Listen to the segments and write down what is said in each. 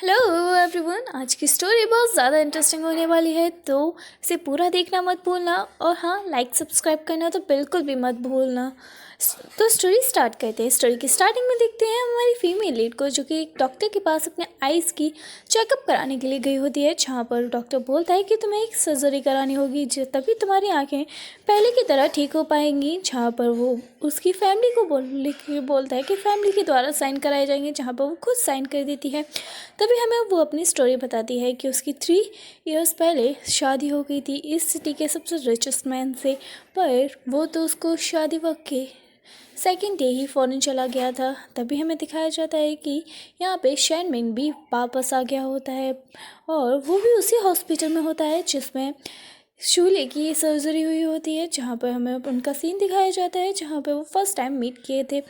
Hello everyone. आज की story बहुत ज़्यादा इंटरेस्टिंग होने वाली है, तो इसे पूरा देखना मत भूलना। और हाँ, लाइक सब्सक्राइब करना तो बिल्कुल भी मत भूलना। तो स्टोरी स्टार्ट करते हैं। स्टोरी की स्टार्टिंग में देखते हैं हमारी फीमेल लीड को, जो कि एक डॉक्टर के पास अपने आइज़ की चेकअप कराने के लिए गई होती है, जहाँ पर डॉक्टर बोलता है कि तुम्हें एक सर्जरी करानी होगी, तभी तुम्हारी आँखें पहले की तरह ठीक हो पाएंगी। जहाँ पर वो उसकी फैमिली को बोलता है कि फैमिली के द्वारा साइन कराए जाएंगे, जहाँ पर वो खुद साइन कर देती है। तभी हमें वो अपनी स्टोरी बताती है कि उसकी 3 इयर्स पहले शादी हो गई थी इस सिटी के सबसे रिचेस्ट मैन से, पर वो तो उसको शादी वक्त के सेकेंड डे ही फ़ौरन चला गया था। तभी हमें दिखाया जाता है कि यहाँ पे शैनमिन भी वापस आ गया होता है, और वो भी उसी हॉस्पिटल में होता है जिसमें शूले की सर्जरी हुई होती है। जहाँ पर हमें उनका सीन दिखाया जाता है, जहाँ पर वो फर्स्ट टाइम मीट किए थे।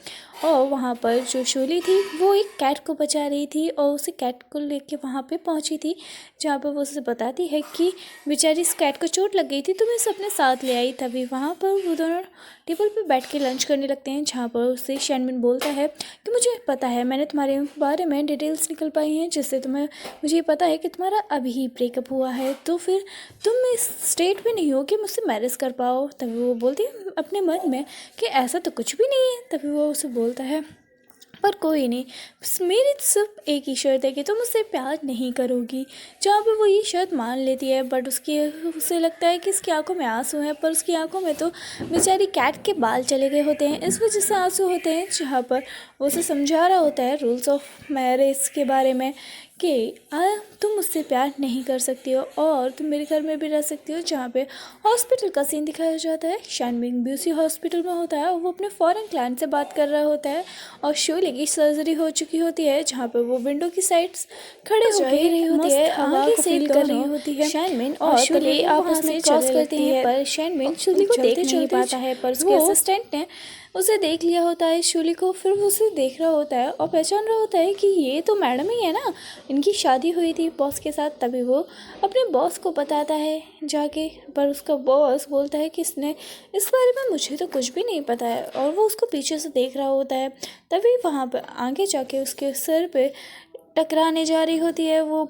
और वहाँ पर जो शूली थी वो एक कैट को बचा रही थी, और उसे कैट को लेके वहाँ पे पहुँची थी, जहाँ पर वो उसे बताती है कि बेचारी इस कैट को चोट लग गई थी, तो मैं इसे अपने साथ ले आई। तभी वहाँ पर वो दोनों टेबल पे बैठ के लंच करने लगते हैं, जहाँ पर उससे शैनमिन बोलता है कि मुझे पता है, मैंने तुम्हारे बारे में डिटेल्स निकल पाई हैं, जिससे मुझे पता है कि तुम्हारा अभी ही ब्रेकअप हुआ है, तो फिर तुम इस स्टेट में नहीं हो कि मुझसे मैरिज कर पाओ। तभी वो बोलती है अपने मन में कि ऐसा तो कुछ भी नहीं है। तभी वो उसे बोलता है, पर कोई नहीं, बस मेरी सिर्फ एक ही शर्त है कि तुम मुझसे प्यार नहीं करोगी। जहाँ पे वो ये शर्त मान लेती है, बट उसे लगता है कि इसकी आंखों में आंसू हैं, पर उसकी आंखों में तो बेचारी कैट के बाल चले गए होते हैं, इस वजह से आंसू होते हैं। जहाँ पर वो उसे समझा रहा होता है रूल्स ऑफ मैरिज के बारे में कि तुम मुझसे प्यार नहीं कर सकती हो और तुम मेरे घर में भी रह सकती हो। जहाँ पे हॉस्पिटल का सीन दिखाया जाता है, शैनमिन भी उसी हॉस्पिटल में होता है, और वो अपने फॉरेन क्लाइंट से बात कर रहा होता है, और शोले की सर्जरी हो चुकी होती है, जहाँ पे वो विंडो की साइड्स खड़े हो रही होती है, हवा को फील कर रही होती है। शैनमिन और शोले आपस में क्रॉस करते हैं, पर शैनमिन शोले को देख नहीं पाता है, पर उसके असिस्टेंट ने उसे देख लिया होता है शूली को। फिर वो उसे देख रहा होता है और पहचान रहा होता है कि ये तो मैडम ही है ना, इनकी शादी हुई थी बॉस के साथ। तभी वो अपने बॉस को बताता है जाके, पर उसका बॉस बोलता है कि इसने इस बारे में मुझे तो कुछ भी नहीं पता है, और वो उसको पीछे से देख रहा होता है। तभी वहाँ पर आगे जाके उसके सर पे टकराने जा रही होती है वो,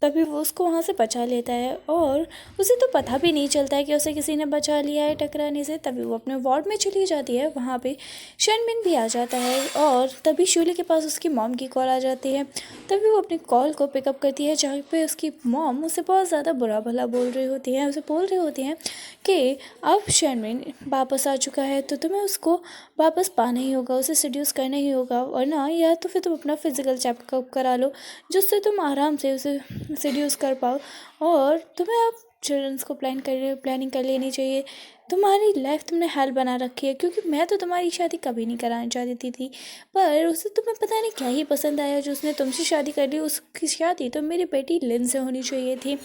तभी वो उसको वहाँ से बचा लेता है, और उसे तो पता भी नहीं चलता है कि उसे किसी ने बचा लिया है टकराने से। तभी वो अपने वार्ड में चली जाती है, वहाँ पे शैनमिन भी आ जाता है, और तभी शूली के पास उसकी मॉम की कॉल आ जाती है। तभी वो अपनी कॉल को पिकअप करती है, जहाँ पे उसकी मॉम उसे बहुत ज़्यादा बुरा भला बोल रही होती है। उसे बोल रही होती हैं कि अब शैनमिन वापस आ चुका है, तो तुम्हें उसको वापस पाना ही होगा, उसे सेड्यूस करना ही होगा, और ना या तो फिर तुम अपना फिजिकल चेकअप करा लो, जिससे तुम आराम से उसे सेड्यूस कर पाओ। और तुम्हें अब चिल्ड्रंस को प्लानिंग कर लेनी चाहिए। तुम्हारी लाइफ तुमने हेल बना रखी है, क्योंकि मैं तो तुम्हारी शादी कभी नहीं कराना चाहती थी, पर उसे तुम्हें पता नहीं क्या ही पसंद आया जो उसने तुमसे शादी कर ली। उसकी शादी तो मेरी बेटी लिन से होनी चाहिए थी।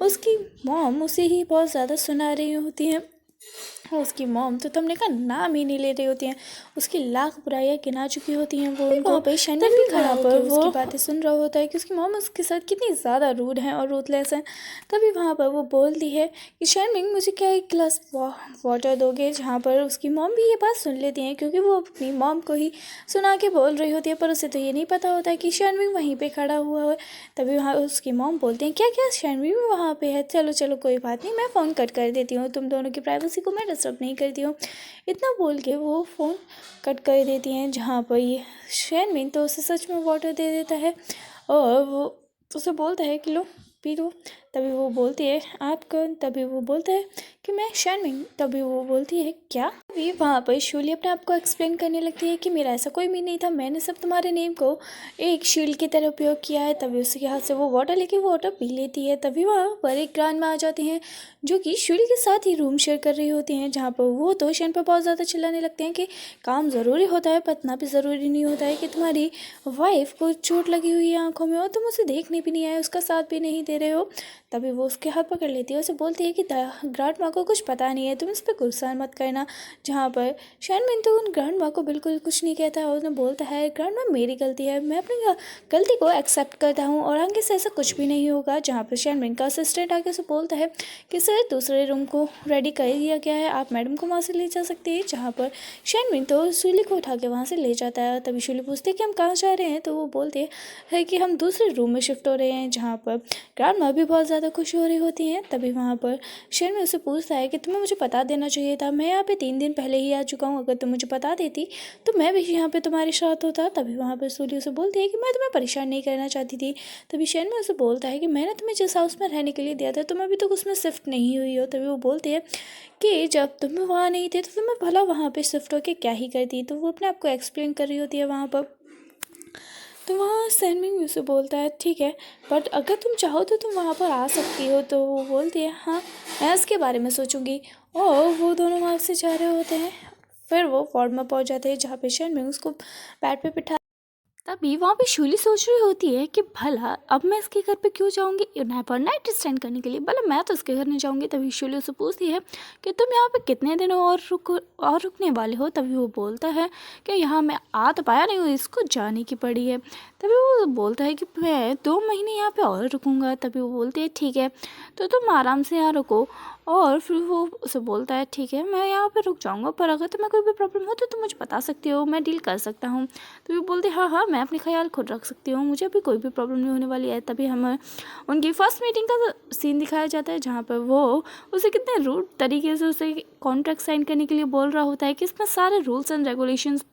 उसकी मॉम उसे ही बहुत ज़्यादा सुना रही होती हैं, और उसकी मॉम तो तुमने का नाम ही नहीं ले रही होती हैं, उसकी लाख बुराइयां गिना चुकी होती हैं वो उनको। वहाँ पे शैनमिन भी खड़ा पर वो उसकी बातें सुन रहा होता है कि उसकी मॉम उसके साथ कितनी ज़्यादा रूड हैं और रूथलेस हैं। तभी वहाँ पर वो बोलती है कि शैनमिन मुझे क्या एक गिलास वाटर दोगे, जहाँ पर उसकी मॉम भी ये बात सुन लेती हैं, क्योंकि वो अपनी मॉम को ही सुना के बोल रही होती है, पर उसे तो ये नहीं पता होता है कि शैनमिन वहीं पर खड़ा हुआ है। तभी वहाँ उसकी मॉम बोलती हैं क्या क्या शैनमिन भी वहाँ पर है, चलो चलो कोई बात नहीं, मैं फ़ोन कट कर देती हूँ, तुम दोनों की प्राइवेसी को मैं डिस्टर्ब नहीं करती हूँ। इतना बोल के वो फ़ोन कट कर देती हैं, जहाँ पर ये शैनमिन तो उसे सच में वाटर दे देता है, और वो उसे बोलता है कि लो पी लो। तभी वो बोलती है आप कौन। तभी वो बोलता है कि मैं शैनमिन। तभी वो बोलती है क्या। तभी वहाँ पर शूली अपने आप को एक्सप्लेन करने लगती है कि मेरा ऐसा कोई भी नहीं था, मैंने सब तुम्हारे नेम को एक शील्ड की तरह उपयोग किया है। तभी उसके हाथ से वो वाटर लेके वाटर पी लेती है। तभी वहाँ पर एक ग्रांड माँ आ जाती हैं, जो कि शूली के साथ ही रूम शेयर कर रही होती हैं, जहाँ पर वो तो शैन पर बहुत ज़्यादा चिल्लाने लगते हैं कि काम ज़रूरी होता है, पर इतना भी ज़रूरी नहीं होता है कि तुम्हारी वाइफ को चोट लगी हुई है आंखों में और तुम उसे देखने भी नहीं आए, उसका साथ भी नहीं दे रहे हो। तभी वो उसके हाथ पकड़ लेती है, उसे बोलती है कि ग्रैंड माँ को कुछ पता नहीं है, तुम इस पर गुस्सा मत करना। जहाँ पर शैनमिन तो उन ग्रैंड माँ को बिल्कुल कुछ नहीं कहता है और उन्हें बोलता है ग्रैंड माँ मेरी गलती है, मैं अपनी गलती को एक्सेप्ट करता हूँ और आगे से ऐसा कुछ भी नहीं होगा। जहाँ पर शैनमिन का असिस्टेंट आके उसे बोलता है कि सर दूसरे रूम को रेडी कर दिया गया है, आप मैडम को वहाँ से ले जा सकते हैं। जहाँ पर शैनमिन तो शूली को उठा के वहाँ से ले जाता है। तभी शूली पूछती है कि हम कहाँ जा रहे हैं, तो वो बोलते हैं कि हम दूसरे रूम में शिफ्ट हो रहे हैं। जहाँ पर ग्रैंड माँ भी बहुत ज़्यादा खुश हो रही होती हैं। तभी वहाँ पर शैनमिन उससे पूछता है कि तुम्हें मुझे बता देना चाहिए था, मैं यहाँ पे 3 दिन पहले ही आ चुका हूँ, अगर तुम मुझे बता देती तो मैं भी यहाँ पे तुम्हारे साथ होता। तभी वहाँ पर शूली उसे बोलती है कि मैं तुम्हें परेशान नहीं करना चाहती थी। तभी शैनमिन उसे बोलता है कि मैंने तुम्हें जिस हाउस में रहने के लिए दिया था तुम अभी तक उसमें शिफ्ट नहीं हुई हो। तभी वो बोलती है कि जब तुम वहाँ नहीं थे तो फिर मैं भला वहाँ पे शिफ्ट होके क्या ही करती। तो वो अपने आप को एक्सप्लेन कर रही होती है वहाँ पर। तो वहाँ शैनमिन उसे बोलता है ठीक है, बट अगर तुम चाहो तो तुम वहाँ पर आ सकती हो। तो वो बोलती है हाँ मैं इसके बारे में सोचूंगी। और वो दोनों वहाँ से जा रहे होते हैं। फिर वो वार्ड में पहुँच जाते हैं जहाँ पे शैनमिन उसको बेड पे बिठा। तभी वहाँ पे शूली सोच रही होती है कि भला अब मैं इसके घर पे क्यों जाऊँगी यहाँ पर नाइट स्टैंड करने के लिए, भला मैं तो उसके घर नहीं जाऊँगी। तभी शूली उससे पूछती है कि तुम यहाँ पे कितने दिन और रुकने वाले हो। तभी वो बोलता है कि यहाँ मैं आ तो पाया नहीं हूँ, इसको जाने की पड़ी है। तभी वो बोलता है कि मैं 2 महीने यहाँ पे और रुकूँगा। तभी वो बोलती है ठीक है तो तुम आराम से यहाँ रुको। और फिर वो उसे बोलता है ठीक है मैं यहाँ पे रुक जाऊँगा, पर अगर तुम्हें कोई भी प्रॉब्लम हो तो तुम मुझे बता सकते हो, मैं डील कर सकता हूँ। तो वो बोलते हाँ हाँ मैं अपने ख्याल खुद रख सकती हूँ, मुझे अभी कोई भी प्रॉब्लम नहीं होने वाली है। तभी हमें उनकी फर्स्ट मीटिंग का सीन दिखाया जाता है जहाँ पर वो उसे कितने रूड तरीके से उसे कॉन्ट्रैक्ट साइन करने के लिए बोल रहा होता है कि इसमें सारे रूल्स एंड रेगुलेशंस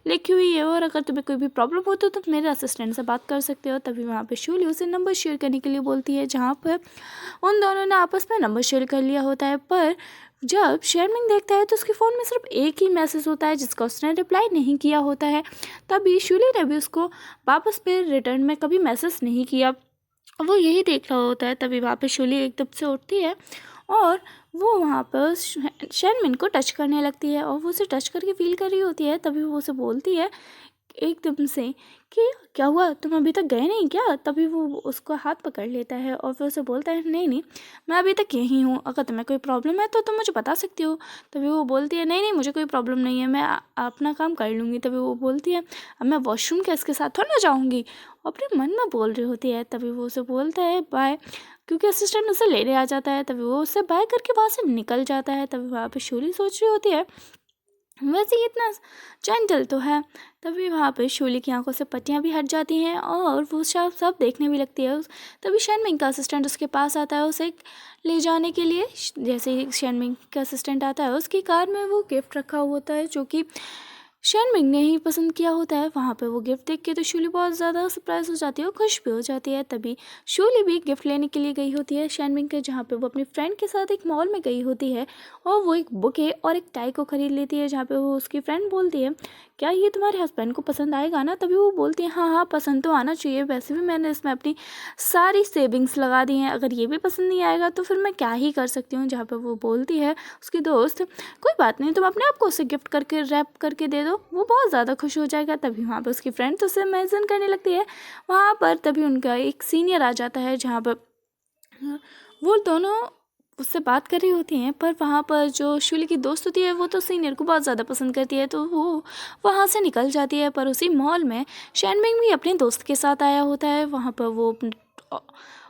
लिखी हुई है और अगर तुम्हें कोई भी प्रॉब्लम हो तो तुम मेरे असिस्टेंट से बात कर सकते हो। तभी वहाँ पे शूली उसे नंबर शेयर करने के लिए बोलती है जहाँ पर उन दोनों ने आपस में नंबर शेयर कर लिया होता है। पर जब शैनमिन देखता है तो उसके फ़ोन में सिर्फ एक ही मैसेज होता है जिसका उसने रिप्लाई नहीं किया होता है। तभी शूली ने भी उसको वापस पे रिटर्न में कभी मैसेज नहीं किया, वो यही देख रहा होता है। तभी वहाँ पे शूली एकदम से उठती है और वो वहाँ पर शैनमिन को टच करने लगती है और वो उसे टच करके फील कर रही होती है। तभी वो उसे बोलती है एकदम से कि क्या हुआ, तुम अभी तक गए नहीं क्या। तभी वो उसको हाथ पकड़ लेता है और फिर उसे बोलता है नहीं नहीं मैं अभी तक यहीं हूँ, अगर तुम्हें कोई प्रॉब्लम है तो तुम मुझे बता सकती हो। तभी वो बोलती है नहीं नहीं मुझे कोई प्रॉब्लम नहीं है, मैं अपना काम कर लूँगी। तभी वो बोलती है अब मैं वॉशरूम के इसके साथ थोड़ा ना जाऊँगी, अपने मन में बोल रही होती है। तभी वो उसे बोलता है बाय, क्योंकि असिस्टेंट उसे लेने आ जाता है। तभी वो उससे बाय करके वहाँ से निकल जाता है। तभी वहाँ पर शूली सोच रही होती है वैसे ये इतना जेंटल तो है। तभी वहाँ पे शूली की आंखों से पट्टियाँ भी हट जाती हैं और वो सब देखने भी लगती है। तभी शैनमिन का असिस्टेंट उसके पास आता है उसे ले जाने के लिए। जैसे ही शैनमिन का असिस्टेंट आता है उसकी कार में वो गिफ्ट रखा हुआ होता है जो कि शैनमिन ने ही पसंद किया होता है। वहाँ पे वो गिफ्ट देख के तो शूली बहुत ज़्यादा सरप्राइज हो जाती है और खुश भी हो जाती है। तभी शूली भी गिफ्ट लेने के लिए गई होती है शैनमिन के, जहाँ पे वो अपनी फ्रेंड के साथ एक मॉल में गई होती है और वो एक बुके और एक टाई को खरीद लेती है। जहाँ पे वो उसकी फ्रेंड बोलती है क्या ये तुम्हारे हस्बैंड को पसंद आएगा ना। तभी वो बोलती है हाँ हाँ पसंद तो आना चाहिए, वैसे भी मैंने इसमें अपनी सारी सेविंग्स लगा दी हैं, अगर ये भी पसंद नहीं आएगा तो फिर मैं क्या ही कर सकती हूँ। जहाँ पर वो बोलती है उसकी दोस्त कोई बात नहीं तुम अपने आप को उसे गिफ्ट करके रैप करके दे दो, वो बहुत ज़्यादा खुश हो जाएगा। तभी वहाँ पर उसकी फ्रेंड तो उसे इमेजिन करने लगती है वहाँ पर। तभी उनका एक सीनियर आ जाता है जहाँ पर वो दोनों उससे बात कर रही होती हैं, पर वहाँ पर जो शूली की दोस्त होती है वो तो सीनियर को बहुत ज़्यादा पसंद करती है तो वो वहाँ से निकल जाती है। पर उसी मॉल में शैनमिन भी अपने दोस्त के साथ आया होता है। वहाँ पर वो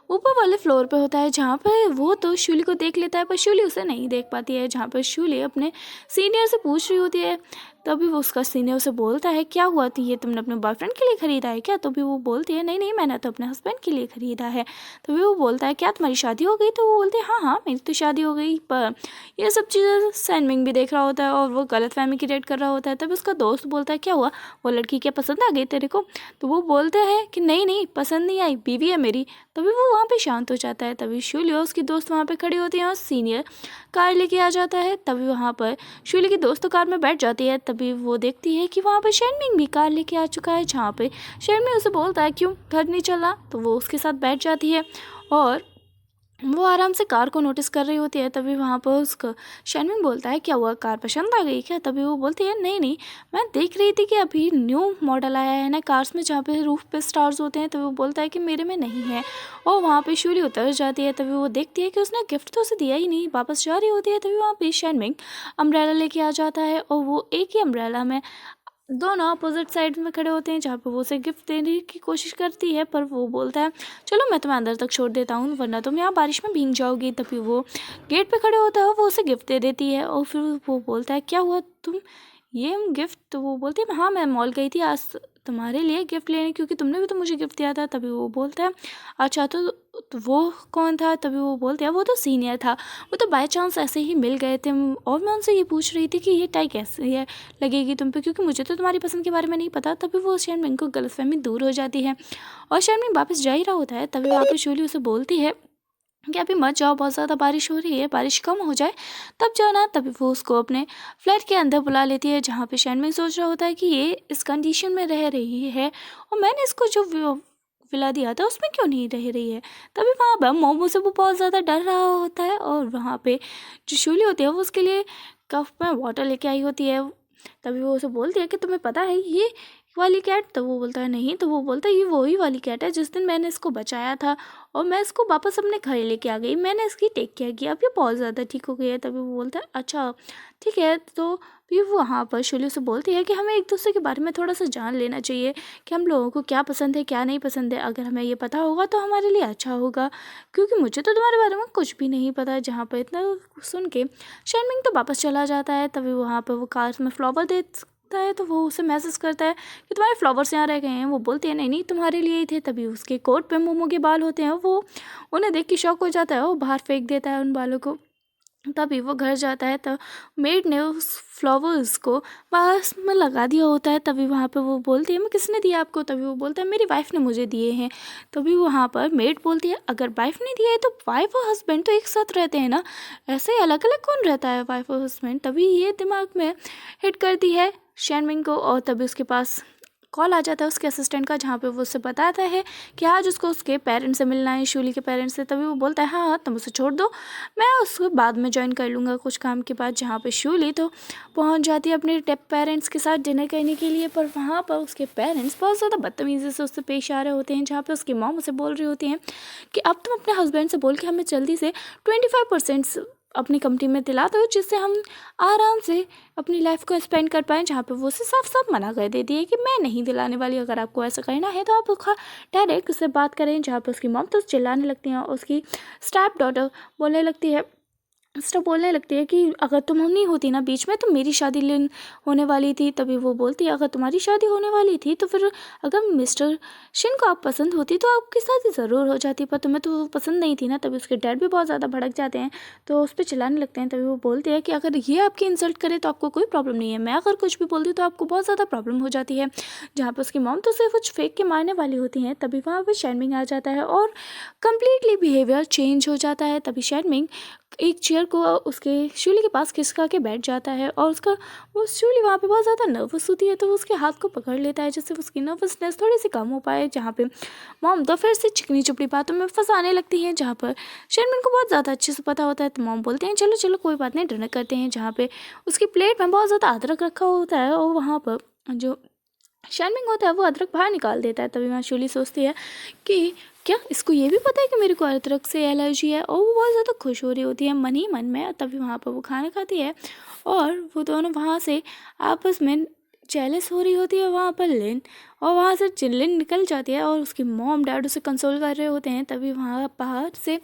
ऊपर वाले फ्लोर पे होता है जहाँ पर वो तो शूली को देख लेता है पर शूली उसे नहीं देख पाती है। जहाँ पर शूली अपने सीनियर से पूछ रही होती है तभी वो उसका सीनियर उसे बोलता है क्या हुआ थी, ये तुमने अपने बॉयफ्रेंड के लिए ख़रीदा है क्या। तभी वो बोलती है नहीं नहीं मैंने तो अपने हस्बैंड के लिए ख़रीदा है। तभी वो बोलता है क्या तुम्हारी शादी हो गई। तो वो बोलते हैं हाँ हाँ मेरी तो शादी हो गई। पर ये सब चीज़ें शैनमिन भी देख रहा होता है और वो गलतफहमी क्रिएट कर रहा होता है। तभी उसका दोस्त बोलता है क्या हुआ, वो लड़की क्या पसंद आ गई तेरे को। तो वो बोलते हैं कि नहीं नहीं पसंद नहीं आई, बीवी है मेरी। तभी वो वहाँ पर शांत हो जाता है। तभी शूली और उसकी दोस्त वहाँ पर खड़ी होती है और सीनियर कार लेके आ जाता है। तभी वहाँ पर शूली की दोस्त कार में बैठ जाती है। तभी वो देखती है कि वहाँ पर शैनमिन भी कार लेके आ चुका है। जहाँ पे शैनमिन उसे बोलता है क्यों घर नहीं चला, तो वो उसके साथ बैठ जाती है और वो आराम से कार को नोटिस कर रही होती है। तभी वहाँ पर उसको शर्मिन बोलता है, क्या हुआ, कार पसंद आ गई क्या? तभी वो बोलती है, नहीं नहीं, मैं देख रही थी कि अभी न्यू मॉडल आया है ना कार्स में, जहाँ पे रूफ पे स्टार्स होते हैं। तभी वो बोलता है कि मेरे में नहीं है। और वहाँ पे शूली उतर जाती है। तभी वो देखती है कि उसने गिफ्ट तो उसे दिया ही नहीं। वापस जा रही होती है। तभी वहाँ पे शर्मिन अम्ब्रेला लेके आ जाता है, और वो एक ही अम्ब्रेला में दोनों अपोजिट साइड में खड़े होते हैं, जहाँ पे वो उसे गिफ्ट देने की कोशिश करती है, पर वो बोलता है, चलो मैं तुम्हें अंदर तक छोड़ देता हूँ, वरना तुम यहाँ बारिश में भीग जाओगी। तभी वो गेट पे खड़े होता है, वो उसे गिफ्ट दे देती है। और फिर वो बोलता है, क्या हुआ, तुम ये गिफ्ट? तो वो बोलती है, हाँ मैं मॉल गई थी आज तुम्हारे लिए गिफ्ट लेने, क्योंकि तुमने भी तो मुझे गिफ्ट दिया था। तभी वो बोलता है, अच्छा तो वो कौन था? तभी वो बोलते हैं, वो तो सीनियर था, वो तो बाय चांस ऐसे ही मिल गए थे, और मैं उनसे ये पूछ रही थी कि ये टाई कैसे है लगेगी तुम पे, क्योंकि मुझे तो तुम्हारी पसंद के बारे में नहीं पता। तभी वो शर्मिन को गलतफहमी दूर हो जाती है, और शर्मिन वापस जा ही रहा होता है। तभी वहाँ पे शूली उसे बोलती है कि अभी मत जाओ, बहुत ज़्यादा बारिश हो रही है, बारिश कम हो जाए तब जाना। तभी वो उसको अपने फ्लैट के अंदर बुला लेती है, जहाँ पे शर्मिन सोच रहा होता है कि ये इस कंडीशन में रह रही है, और मैंने इसको जो विला दिया था उसमें क्यों नहीं रह रही है। तभी वहाँ पर मोमो से वो बहुत ज़्यादा डर रहा होता है, और वहाँ पे जो शूली होती है वो उसके लिए कप में वाटर लेके आई होती है। तभी वो उसे बोलती है कि तुम्हें पता है ये वाली कैट? तो वो बोलता है, नहीं। तो वो बोलता है, ये वही वाली कैट है जिस दिन मैंने इसको बचाया था, और मैं इसको वापस अपने घर लेके आ गई, मैंने इसकी टेक केयर किया, अब ये बहुत ज़्यादा ठीक हो गई है। तभी वो बोलता है, अच्छा ठीक है। तो फिर वो वहाँ पर शूली से बोलती है कि हमें एक दूसरे के बारे में थोड़ा सा जान लेना चाहिए, कि हम लोगों को क्या पसंद है क्या नहीं पसंद है। अगर हमें ये पता होगा तो हमारे लिए अच्छा होगा, क्योंकि मुझे तो तुम्हारे बारे में कुछ भी नहीं पता। जहाँ पर इतना सुन के शर्मिंग तो वापस चला जाता है। तभी वहाँ पर वो कार में फ्लावर देता है, तो वो उसे मैसेज करता है कि तुम्हारे फ्लावर्स यहाँ रह गए हैं। वो बोलती है, नहीं नहीं, तुम्हारे लिए ही थे। तभी उसके कोट पे मोमो के बाल होते हैं, वो उन्हें देख के शॉक हो जाता है, वो बाहर फेंक देता है उन बालों को। तभी वो घर जाता है, तो मेड ने उस फ्लावर्स को वास में लगा दिया होता है। तभी वहाँ पे वो बोलती है, मैं किसने दिया आपको? तभी वो बोलता है, मेरी वाइफ ने मुझे दिए हैं। तभी वहाँ पर मेड बोलती है, अगर वाइफ ने दिया है तो वाइफ और हस्बैंड तो एक साथ रहते हैं ना, ऐसे अलग अलग कौन रहता है वाइफ और हस्बैंड? तभी ये दिमाग में हिट करती है शर्मिंग को, और तभी उसके पास कॉल आ जाता है उसके असिस्टेंट का, जहाँ पे वो उससे बताता है कि आज उसको उसके पेरेंट्स से मिलना है, शूली के पेरेंट्स से। तभी वो बोलता है, हाँ हाँ तुम उसे छोड़ दो, मैं उसको बाद में ज्वाइन कर लूँगा कुछ काम के बाद। जहाँ पे शूली तो पहुँच जाती है अपने पेरेंट्स के साथ डिनर करने के लिए, पर वहाँ पर उसके पेरेंट्स बहुत ज़्यादा बदतमीज़ी से उससे पेश आ रहे होते हैं। जहाँ पे उसकी मॉम उसे बोल रही होती हैं कि अब तुम अपने हस्बैंड से बोल के हमें जल्दी से 25% अपनी कंपनी में दिला दो, जिससे हम आराम से अपनी लाइफ को स्पेंड कर पाएँ। जहाँ पे वो उसे साफ साफ मना कर देती है कि मैं नहीं दिलाने वाली, अगर आपको ऐसा करना है तो आप डायरेक्ट उससे बात करें। जहाँ पे उसकी मॉम तो चिल्लाने लगती हैं, और उसकी स्टेप डॉटर बोलने लगती है स्टॉप बोलने लगती है कि अगर तुम नहीं होती ना बीच में, तो मेरी शादी होने वाली थी। तभी वो बोलती है, अगर तुम्हारी शादी होने वाली थी तो फिर अगर मिस्टर शिन को आप पसंद होती तो आपकी शादी ज़रूर हो जाती, पर तुम्हें तो वो पसंद नहीं थी ना। तभी उसके डैड भी बहुत ज़्यादा भड़क जाते हैं, तो उस पर चिल्लाने लगते हैं। तभी वो बोलते हैं कि अगर ये आपकी इंसल्ट करे तो आपको कोई प्रॉब्लम नहीं है, मैं अगर कुछ भी बोलती हूँ तो आपको बहुत ज़्यादा प्रॉब्लम हो जाती है। जहाँ पर उसकी मॉम तो सिर्फ कुछ फेंक के मारने वाली होती हैं। तभी वहाँ पर शर्मिंग आ जाता है, और कम्प्लीटली बिहेवियर चेंज हो जाता है। तभी शर्मिंग एक चेयर को उसके शूली के पास खिसका के बैठ जाता है, और उसका वो शूली वहाँ पे बहुत ज़्यादा नर्वस होती है, तो वो उसके हाथ को पकड़ लेता है जिससे उसकी नर्वसनेस थोड़ी सी कम हो पाए। जहाँ पे मॉम तो फिर से चिकनी चुपड़ी बातों में फंसाने लगती हैं, जहाँ पर शर्मिन को बहुत ज़्यादा अच्छे से पता होता है। तो मॉम बोलते हैं, चलो चलो कोई बात नहीं, डिनर करते हैं। जहाँ पे उसकी प्लेट में बहुत ज़्यादा अदरक रखा होता है, और वहाँ पर जो शर्मिंग होता है वो अदरक बाहर निकाल देता है। तभी वहाँ शूली सोचती है कि क्या इसको ये भी पता है कि मेरे को अदरक से एलर्जी है, और वो बहुत ज़्यादा खुश हो रही होती है मन ही मन में। तभी वहाँ पर वो खाना खाती है, और वो दोनों वहाँ से आपस में जेलस हो रही होती है वहाँ पर लिन, और वहाँ से लिन निकल जाती है, और उसकी मॉम डैड उसे कंसोल कर रहे होते हैं। तभी वहाँ बाहर से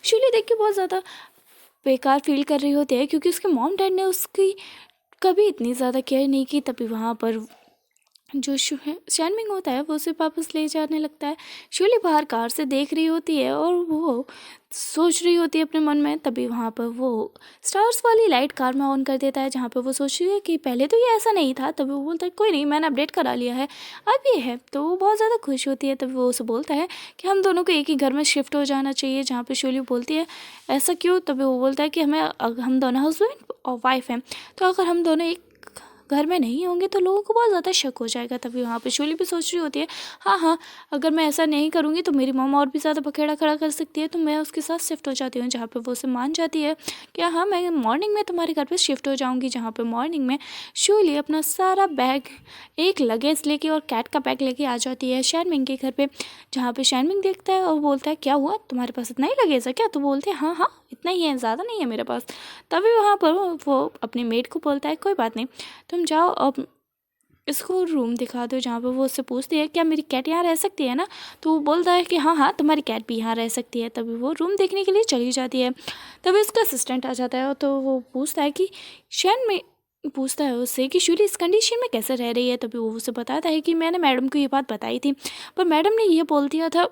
शूली देख के बहुत ज़्यादा बेकार फील कर रही होती है, क्योंकि उसके मॉम डैड ने उसकी कभी इतनी ज़्यादा केयर नहीं की। तभी वहाँ पर जो शर्मिंग होता है वो उसे वापस ले जाने लगता है। शूली बाहर कार से देख रही होती है, और वो सोच रही होती है अपने मन में। तभी वहाँ पर वो स्टार्स वाली लाइट कार में ऑन कर देता है, जहाँ पर वो सोच रही है कि पहले तो ये ऐसा नहीं था। तभी वो बोलता है, कोई नहीं, मैंने अपडेट करा लिया है, अब ये है। तो वो बहुत ज़्यादा खुश होती है। तभी वो उसे बोलता है कि हम दोनों को एक ही घर में शिफ्ट हो जाना चाहिए। जहाँ पर शूली बोलती है, ऐसा क्यों? तभी वो बोलता है कि हम दोनों हस्बैंड और वाइफ हैं, तो अगर हम दोनों एक घर में नहीं होंगे तो लोगों को बहुत ज़्यादा शक हो जाएगा। तभी वहाँ पे शूली भी सोच रही होती है, हाँ हाँ, अगर मैं ऐसा नहीं करूँगी तो मेरी मम्मा और भी ज़्यादा बखेड़ा खड़ा कर सकती है, तो मैं उसके साथ शिफ्ट हो जाती हूँ। जहाँ पे वो उसे मान जाती है कि हाँ, मैं मॉर्निंग में तुम्हारे घर पे शिफ्ट हो जाऊँगी। जहाँ पे मॉर्निंग में शूली अपना सारा बैग, एक लगेज लेके और कैट का बैग लेके आ जाती है शैनमिंग के घर पे। जहाँ पे शैनमिंग देखता है और बोलता है, क्या हुआ, तुम्हारे पास इतना ही लगेज है क्या? तो बोलते हैं, हाँ हाँ, इतना ही है, ज़्यादा नहीं है मेरे पास। तभी वहाँ पर वो अपनी मेड को बोलता है, कोई बात नहीं, तुम जाओ अब इसको रूम दिखा दो। जहाँ पे वो उससे पूछती है, क्या मेरी कैट यहाँ रह सकती है ना? तो वो बोलता है कि हाँ हाँ, तुम्हारी कैट भी यहाँ रह सकती है। तभी वो रूम देखने के लिए चली जाती है। तभी उसका असिस्टेंट आ जाता है, तो वो पूछता है कि शैन में पूछता है उससे कि शूली इस कंडीशन में कैसे रह रही है। तभी वो उसे बताता है कि मैंने मैडम को ये बात बताई थी, पर मैडम ने ये बोल दिया था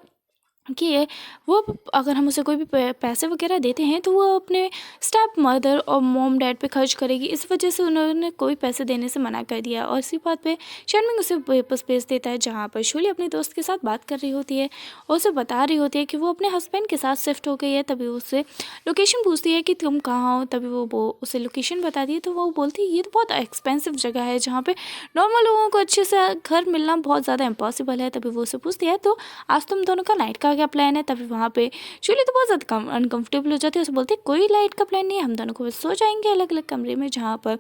कि वो अगर हम उसे कोई भी पैसे वगैरह देते हैं तो वो अपने स्टेप मदर और मॉम डैड पे खर्च करेगी। इस वजह से उन्होंने कोई पैसे देने से मना कर दिया। और इसी बात पे शर्मिंग उसे वापस भेज देता है। जहाँ पर शूली अपने दोस्त के साथ बात कर रही होती है और उसे बता रही होती है कि वो अपने हस्बैंड के साथ शिफ्ट हो गई है। तभी वो उससे लोकेशन पूछती है कि तुम कहाँ हो। तभी वो उसे लोकेशन बताती है, तो वो बोलती है ये तो बहुत एक्सपेंसिव जगह है जहाँ पे नॉर्मल लोगों को अच्छे से घर मिलना बहुत ज़्यादा इम्पॉसिबल है। तभी वो उसे पूछती है, तो आज तुम दोनों का नाइट का क्या प्लान है? तभी वहाँ पे शूली तो बहुत ज़्यादा अनकंफर्टेबल हो जाती है। उसे बोलती है, कोई लाइट का प्लान नहीं है, हम दोनों को बस सो जाएंगे अलग अलग कमरे में। जहाँ पर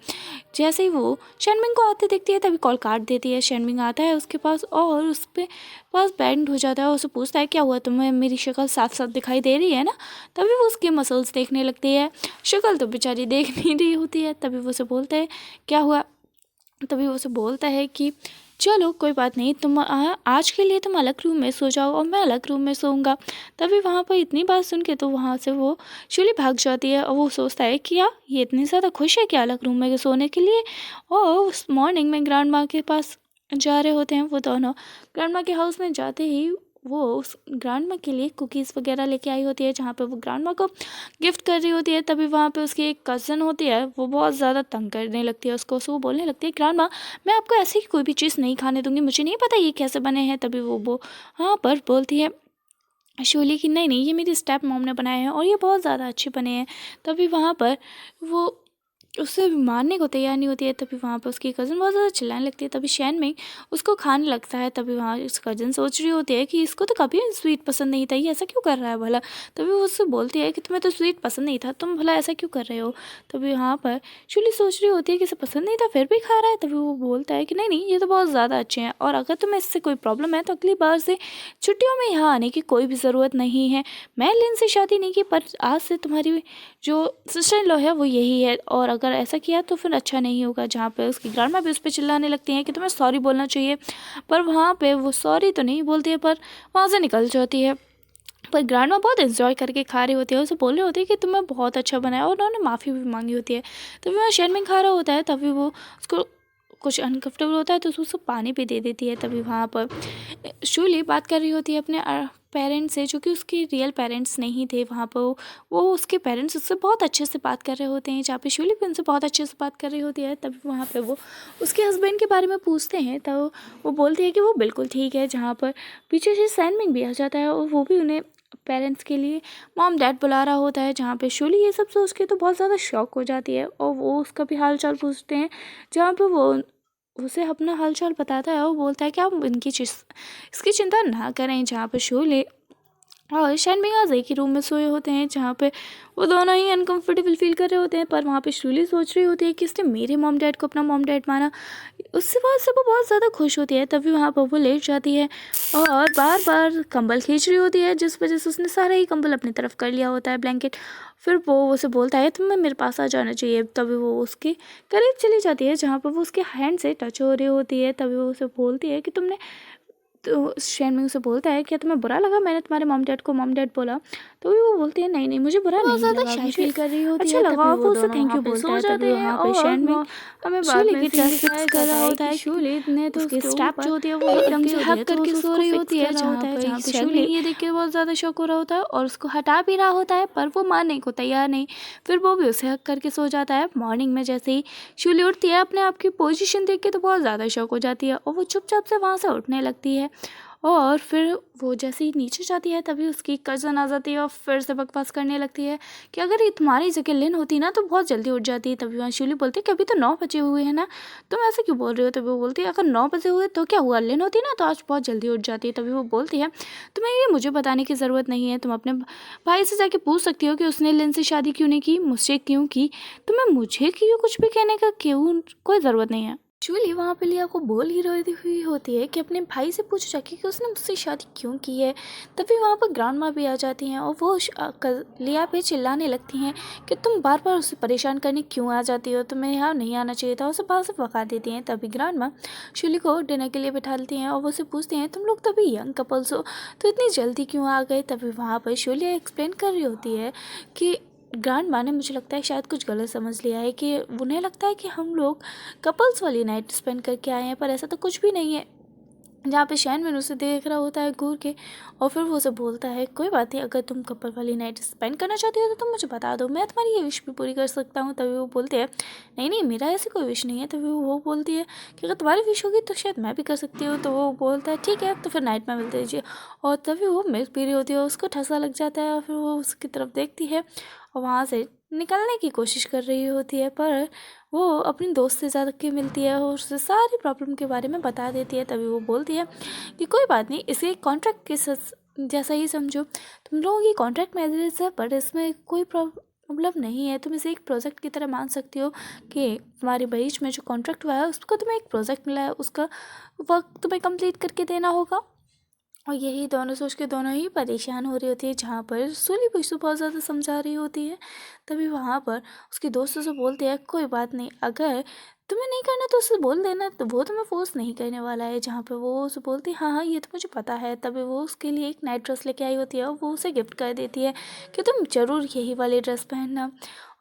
जैसे ही वो शनमिंग को आते देखती है तभी कॉल काट देती है। शनमिंग आता है उसके पास और उस पर पास बैंड हो जाता है और उसे पूछता है, क्या हुआ, तुम्हें मेरी शक्ल साफ साफ दिखाई दे रही है ना? तभी वो उसके मसल्स देखने लगती है, शक्ल तो बेचारी देख नहीं रही होती है। तभी वो उसे बोलता है, क्या हुआ? तभी वो उसे बोलता है कि चलो कोई बात नहीं, तुम आज के लिए तुम अलग रूम में सो जाओ और मैं अलग रूम में सोऊंगा। तभी वहाँ पर इतनी बात सुन के तो वहाँ से वो शूली भाग जाती है और वो सोचता है कि यार ये इतनी ज़्यादा खुश है कि अलग रूम में सोने के लिए। और उस मॉर्निंग में ग्रैंड माँ के पास जा रहे होते हैं वो दोनों। ग्रैंड माँ के हाउस में जाते ही वो उस ग्रैंड माँ के लिए कुकीज़ वगैरह लेके आई होती है, जहाँ पे वो ग्रैंड माँ को गिफ्ट कर रही होती है। तभी वहाँ पे उसकी एक कज़न होती है, वो बहुत ज़्यादा तंग करने लगती है उसको। वो बोलने लगती है, ग्रैंड माँ मैं आपको ऐसी कोई भी चीज़ नहीं खाने दूंगी, मुझे नहीं पता ये कैसे बने हैं। तभी वो हाँ पर बोलती है शूली की, नहीं नहीं, ये मेरी स्टेप मॉम ने बनाए हैं और ये बहुत ज़्यादा अच्छे बने हैं। तभी वहाँ पर वो उससे मारने को तैयार नहीं होती है। तभी वहाँ पर उसकी कज़न बहुत ज़्यादा चिल्लाने लगती है। तभी शैन में उसको खाने लगता है। तभी वहाँ उस कज़न सोच रही होती है कि इसको तो कभी स्वीट पसंद नहीं था, ये ऐसा क्यों कर रहा है भला? तभी वो उससे बोलती है कि तुम्हें तो स्वीट पसंद नहीं था, तुम भला ऐसा क्यों कर रहे हो? तभी वहाँ पर शूली सोच रही होती है कि इसे पसंद नहीं था फिर भी खा रहा है। तभी वो बोलता है कि नहीं नहीं, ये तो बहुत ज़्यादा अच्छे हैं और अगर तुम्हें इससे कोई प्रॉब्लम है तो अगली बार से छुट्टियों में यहाँ आने की कोई भी ज़रूरत नहीं है। मैं लिन से शादी नहीं की, पर आज से तुम्हारी जो सिस्टर इन लॉ है वो यही है और अगर ऐसा किया तो फिर अच्छा नहीं होगा। जहाँ पे उसकी ग्रैंडमा भी उस पर चिल्लाने लगती हैं कि तुम्हें सॉरी बोलना चाहिए, पर वहाँ पे वो सॉरी तो नहीं बोलती है पर वहाँ से निकल जाती है। पर ग्रैंडमा बहुत एंजॉय करके खा रही होती है, उसे बोल रही होती है कि तुम्हें बहुत अच्छा बनाया और उन्होंने माफ़ी भी मांगी होती है। तभी वहाँ शर्मिंग खा रहा होता है, तभी वो उसको कुछ अनकंफर्टेबल होता है तो उसको पानी भी दे देती है। तभी वहाँ पर शूली बात कर रही होती है अपने पेरेंट्स से, जो कि उसके रियल पेरेंट्स नहीं थे। वहाँ पर वो उसके पेरेंट्स उससे बहुत अच्छे से बात कर रहे होते हैं, जहाँ पे शूली भी उनसे बहुत अच्छे से बात कर रही होती है। तभी वहाँ पे वो उसके हस्बैंड के बारे में पूछते हैं तो वो बोलती है कि वो बिल्कुल ठीक है। जहाँ पर पीछे से सैनमिंग भी आ जाता है और वो भी उन्हें पेरेंट्स के लिए मॉम डैड बुला रहा होता है। जहाँ पे शूली ये सब सोच के तो बहुत ज़्यादा शॉक हो जाती है और वो उसका भी हाल चाल पूछते हैं। जहाँ पे वो उसे अपना हालचाल बताता है और बोलता है कि आप इसकी चिंता ना करें। जहाँ पर शूली और शैनमिंग आज एक ही रूम में सोए होते हैं, जहाँ पे वो दोनों ही अनकंफर्टेबल फील कर रहे होते हैं। पर वहाँ पे शूली सोच रही होती है कि इसने मेरे मॉम डैड को अपना मॉम डैड माना, उससे बाद से वो बहुत ज़्यादा खुश होती है। तभी वहाँ पर वो लेट जाती है और बार बार कंबल खींच रही होती है, जिस वजह से उसने सारा ही कंबल अपनी तरफ कर लिया होता है, ब्लैंकेट। फिर वो उसे बोलता है तुम्हें मेरे पास आ जाना चाहिए। तभी वो उसके करीब चली जाती है, जहाँ पर वो उसके हैंड से टच हो रही होती है। तभी वो उसे बोलती है कि तुमने, तो शैनमिंग उसे बोलता है, क्या तुम्हें बुरा लगा मैंने तुम्हारे मॉम डैड को मॉम डैड बोला? तो भी वो बोलती है, नहीं नहीं, मुझे बुरा नहीं लगा, शाय फील कर रही होती है। लगा और वो उसे थैंक यू बोलता है। तभी वहाँ पे शैनमिंग हमें शूली की ड्रेस फिक्स कर रहा होता है। शूली ने तो उसके स्टेप जो होती है वो एकदम से हक करके सो रही होती है। जहाँ पे शूली ये देख के बहुत ज़्यादा शौक हो रहा होता है और उसको हटा भी रहा होता है, पर वो मानने को तैयार नहीं। फिर वो भी उसे हक करके सो जाता है। मॉर्निंग में जैसे ही शूली उठती है अपने आप की पोजीशन देख के तो बहुत ज़्यादा शौक हो जाती है और वो चुपचाप से वहाँ से उठने लगती है और फिर वो जैसे ही नीचे जाती है तभी उसकी कज़न आ जाती है और फिर से बकवास करने लगती है कि अगर ये तुम्हारी जगह लिन होती ना तो बहुत जल्दी उठ जाती। तभी वहाँ शूली बोलती है कि अभी तो 9 बजे हुए हैं ना, तुम ऐसे क्यों बोल रहे हो। तभी वो बोलती है अगर 9 बजे हुए तो क्या हुआ, लिन होती ना तो आज बहुत जल्दी उठ जाती। तभी वो बोलती है तुम्हें ये मुझे बताने की ज़रूरत नहीं है, तुम अपने भाई से जाके पूछ सकती हो कि उसने लिन से शादी क्यों नहीं की, मुझसे क्यों की, तुम्हें मुझे क्यों कुछ भी कहने का क्यों कोई ज़रूरत नहीं है। जूली वहाँ पे लिया को बोल ही रही हुई होती है कि अपने भाई से पूछो जाके कि उसने मुझसे शादी क्यों की है। तभी वहाँ पर ग्रांड माँ भी आ जाती हैं और वो लिया पे चिल्लाने लगती हैं कि तुम बार बार उसे परेशान करने क्यों आ जाती हो, तुम्हें यहाँ नहीं आना चाहिए था, उसे बाहर से भगा देती हैं। तभी ग्रांड माँ शूली को डिनर के लिए बिठा लेती हैं और वो उसे पूछती हैं तुम लोग तभी यंग कपल्स हो तो इतनी जल्दी क्यों आ गए। तभी वहाँ पर शूली एक्सप्लेन कर रही होती है कि ग्रांड माँ ने मुझे लगता है शायद कुछ गलत समझ लिया है कि उन्हें लगता है कि हम लोग कपल्स वाली नाइट स्पेंड करके आए हैं, पर ऐसा तो कुछ भी नहीं है। जहाँ पे शैनविन उसे देख रहा होता है घूर के और फिर वो उसे बोलता है कोई बात नहीं, अगर तुम कपल वाली नाइट स्पेंड करना चाहती हो तो तुम मुझे बता दो, मैं तुम्हारी ये विश भी पूरी कर सकता हूँ। तभी वो बोलते हैं नहीं नहीं मेरा ऐसी कोई विश नहीं है। तभी वो बोलती है कि अगर तुम्हारी विश होगी तो शायद मैं भी कर सकती हूँ। तो वो बोलता है ठीक है तो फिर नाइट में मिलते रहिए। और तभी वो मिल्क पी रही होती है, उसको ठसा लग जाता है और फिर वो उसकी तरफ देखती है और वहाँ से निकलने की कोशिश कर रही होती है, पर वो अपनी दोस्त से ज़्यादा के मिलती है और उससे सारी प्रॉब्लम के बारे में बता देती है। तभी वो बोलती है कि कोई बात नहीं, इसे एक कॉन्ट्रैक्ट के जैसा ही समझो, तुम लोगों की कॉन्ट्रैक्ट मैरिज है पर इसमें कोई प्रॉब्लम नहीं है, तुम इसे एक प्रोजेक्ट की तरह मान सकती हो कि तुम्हारे बीच में जो कॉन्ट्रैक्ट हुआ है उसको तुम्हें एक प्रोजेक्ट मिला है, उसका वर्क तुम्हें कंप्लीट करके देना होगा। और यही दोनों सोच के दोनों ही परेशान हो रही होती है, जहाँ पर सूली भी उसे बहुत ज़्यादा समझा रही होती है। तभी वहाँ पर उसकी दोस्तों से बोलती है कोई बात नहीं, अगर तुम्हें नहीं करना तो उससे बोल देना, तो वो तुम्हें फोर्स नहीं करने वाला है। जहाँ पे वो उसे बोलती है हाँ हाँ ये तो मुझे पता है। तभी वो उसके लिए एक नाइट ड्रेस लेके आई होती है और वो उसे गिफ्ट कर देती है कि तुम ज़रूर यही वाली ड्रेस पहनना।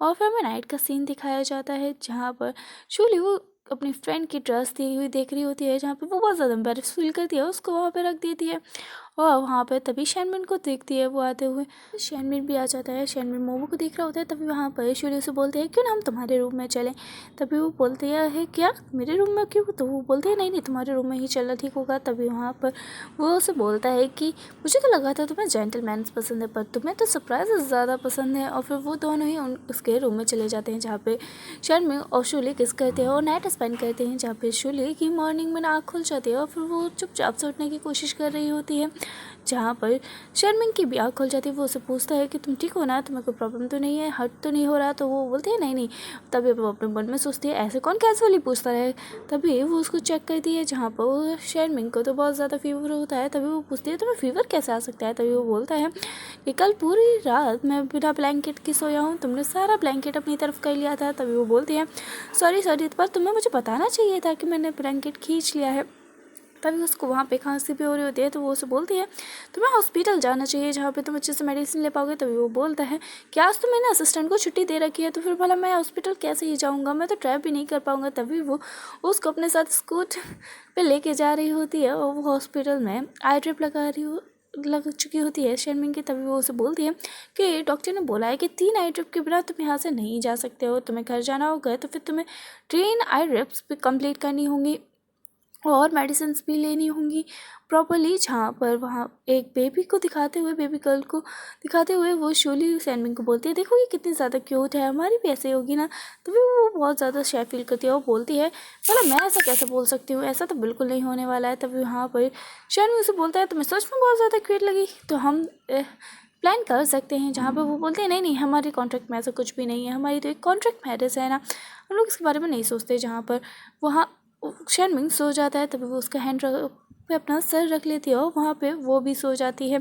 और फिर हमें नाइट का सीन दिखाया जाता है जहाँ पर शूली वो अपनी फ्रेंड की ड्रेस दी हुई देख रही होती है, जहाँ पे वो बहुत ज़्यादा एम्बेरस फील करती है, उसको वहाँ पे रख देती है। और वहाँ पे तभी शैनमिन को देखती है वो आते हुए, शैनमिन भी आ जाता है। शैनमिन मोमो को देख रहा होता है। तभी वहाँ पर शूली से बोलते हैं क्यों ना हम तुम्हारे रूम में चलें। तभी वो बोलते है क्या मेरे रूम में क्यों, तो वो बोलते हैं नहीं नहीं तुम्हारे रूम में ही चलना ठीक होगा। तभी वहाँ पर वो उसे बोलता है कि मुझे तो लगा था तुम्हें जेंटलमैन पसंद है पर तुम्हें तो सरप्राइज ज़्यादा पसंद है। और फिर वो दोनों ही उसके रूम में चले जाते हैं, जहाँ पे शैनमिन और शूली किस करते हैं और नाइट स्पेंड करते हैं। जहाँ पे शूली की मॉर्निंग में आँख खुल जाती है और फिर वो चुपचाप से उठने की कोशिश कर रही होती है, जहाँ पर शर्मिन की भी आँख खुल जाती है। वो उसे पूछता है कि तुम ठीक हो ना, तुम्हें कोई प्रॉब्लम तो नहीं है, हर्ट तो नहीं हो रहा। तो वो बोलते हैं नहीं नहीं। तभी वो अपने मन में सोचती है ऐसे कौन कैजुअली पूछता है। तभी वो उसको चेक करती है, जहाँ पर वो शर्मिन को तो बहुत ज़्यादा फीवर होता है। तभी वो पूछती है तुम्हें फीवर कैसे आ सकता है। तभी वो बोलता है कि कल पूरी रात मैं बिना ब्लैंकेट के सोया हूँ, तुमने सारा ब्लैंकेट अपनी तरफ कर लिया था। तभी वो बोलती है सॉरी सॉरी, पर तुम्हें मुझे बताना चाहिए था कि मैंने ब्लैंकेट खींच लिया है। तभी उसको वहाँ पे खांसी भी हो रही होती है। तो वो उसे बोलती है तुम्हें हॉस्पिटल जाना चाहिए, जहाँ पे तुम अच्छे से मेडिसिन ले पाओगे। तभी वो बोलता है कि आज तो मैंने असिस्टेंट को छुट्टी दे रखी है, तो फिर भला मैं हॉस्पिटल कैसे ही जाऊँगा, मैं तो ड्राइव भी नहीं कर पाऊँगा। तभी वो उसको अपने साथ स्कूट पे लेके जा रही होती है और वो हॉस्पिटल में आई ड्रिप लग चुकी होती है शर्मिन की। तभी वो उसे बोलती है कि डॉक्टर ने बोला है कि 3 आई ड्रिप के बिना तुम यहाँ से नहीं जा सकते हो, तुम्हें घर जाना होगा तो फिर तुम्हें 3 आई ड्रिप्स भी कंप्लीट करनी होंगी और मेडिसिन भी लेनी होंगी प्रॉपरली। जहाँ पर वहाँ एक बेबी को दिखाते हुए, बेबी गर्ल को दिखाते हुए वो शूली शैनमिन को बोलती है देखो ये कितनी ज़्यादा क्यूट है, हमारी भी ऐसे होगी ना। तो वो बहुत ज़्यादा शाय फील करती है। वो बोलती है मतलब मैं ऐसा कैसे बोल सकती हूँ, ऐसा तो बिल्कुल नहीं होने वाला है। तभी वहाँ पर शैनमिन से बोलता है तुम्हें सच में बहुत ज़्यादा क्यूट लगी तो हम प्लान कर सकते हैं। जहाँ पर वो बोलते हैं नहीं नहीं हमारे कॉन्ट्रैक्ट में ऐसा कुछ भी नहीं है, हमारी तो एक कॉन्ट्रैक्ट मैरिज है ना, हम लोग इसके बारे में नहीं सोचते। जहाँ पर वहाँ शर्मिन सो जाता है। तभी वो उसका हैंड पे अपना सर रख लेती है और वहाँ पे वो भी सो जाती है।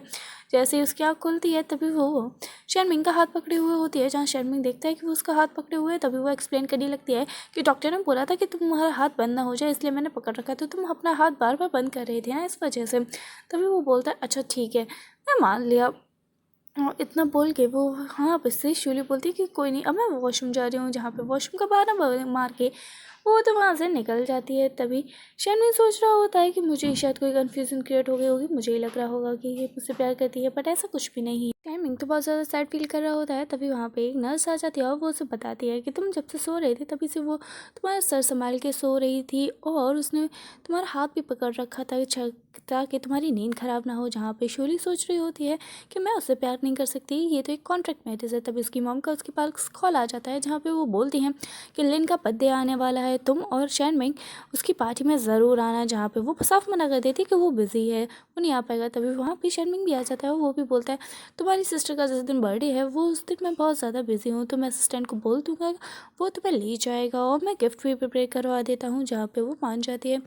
जैसे ही उसकी आँख खुलती है तभी वो शर्मिन का हाथ पकड़े हुए होती है। जहाँ शर्मिन देखता है कि वो उसका हाथ पकड़े हुए है, तभी वो एक्सप्लेन करने लगती है कि डॉक्टर ने बोला था कि तुम्हारा हाथ बंद ना हो जाए, इसलिए मैंने पकड़ रखा है, तो तुम अपना हाथ बार बार बंद कर रहे थे ना, इस वजह से। तभी वो बोलता है अच्छा ठीक है मैं मान लिया। और इतना बोल के वो हाँ बस से शूली बोलती है कि कोई नहीं अब मैं वॉशरूम जा रही हूँ। जहाँ पे वॉशरूम का बहाना मार के वो तो वहाँ से निकल जाती है। तभी शर्मिन सोच रहा होता है कि मुझे शायद कोई कन्फ्यूज़न क्रिएट हो गई होगी, मुझे ही लग रहा होगा कि ये मुझसे प्यार करती है, बट ऐसा कुछ भी नहीं है। टाइमिंग तो बहुत ज़्यादा सैड फील कर रहा होता है। तभी वहाँ पे एक नर्स आ जाती है और वो उसे बताती है कि तुम जब से सो रहे थे तभी से वो तुम्हारा सर संभाल के सो रही थी और उसने तुम्हारा हाथ भी पकड़ रखा था ताकि तुम्हारी नींद ख़राब ना हो। जहाँ पे शोली सोच रही होती है कि मैं उससे प्यार नहीं कर सकती, ये तो एक कॉन्ट्रैक्ट मैरिज है। तभी उसकी मॉम का उसके पास कॉल आ जाता है जहाँ पे वो बोलती हैं कि लिन का बर्थडे आने वाला है, तुम और शैनमिंग उसकी पार्टी में ज़रूर आना। जहाँ पे वो साफ मना कर देती है कि वो बिज़ी है, वो नहीं आ पाएगा। तभी वहाँ पे शैनमिंग भी आ जाता है और वो भी बोलता है तुम्हारी सिस्टर का जिस दिन बर्थडे है वो उस दिन मैं बहुत ज़्यादा बिज़ी हूँ, तो मैं असिस्टेंट को बोल दूँगा, वो तुम्हें ले जाएगा और मैं गिफ्ट भी प्रिपेयर करवा देता हूँ। जहाँ पे वो मान जाती है।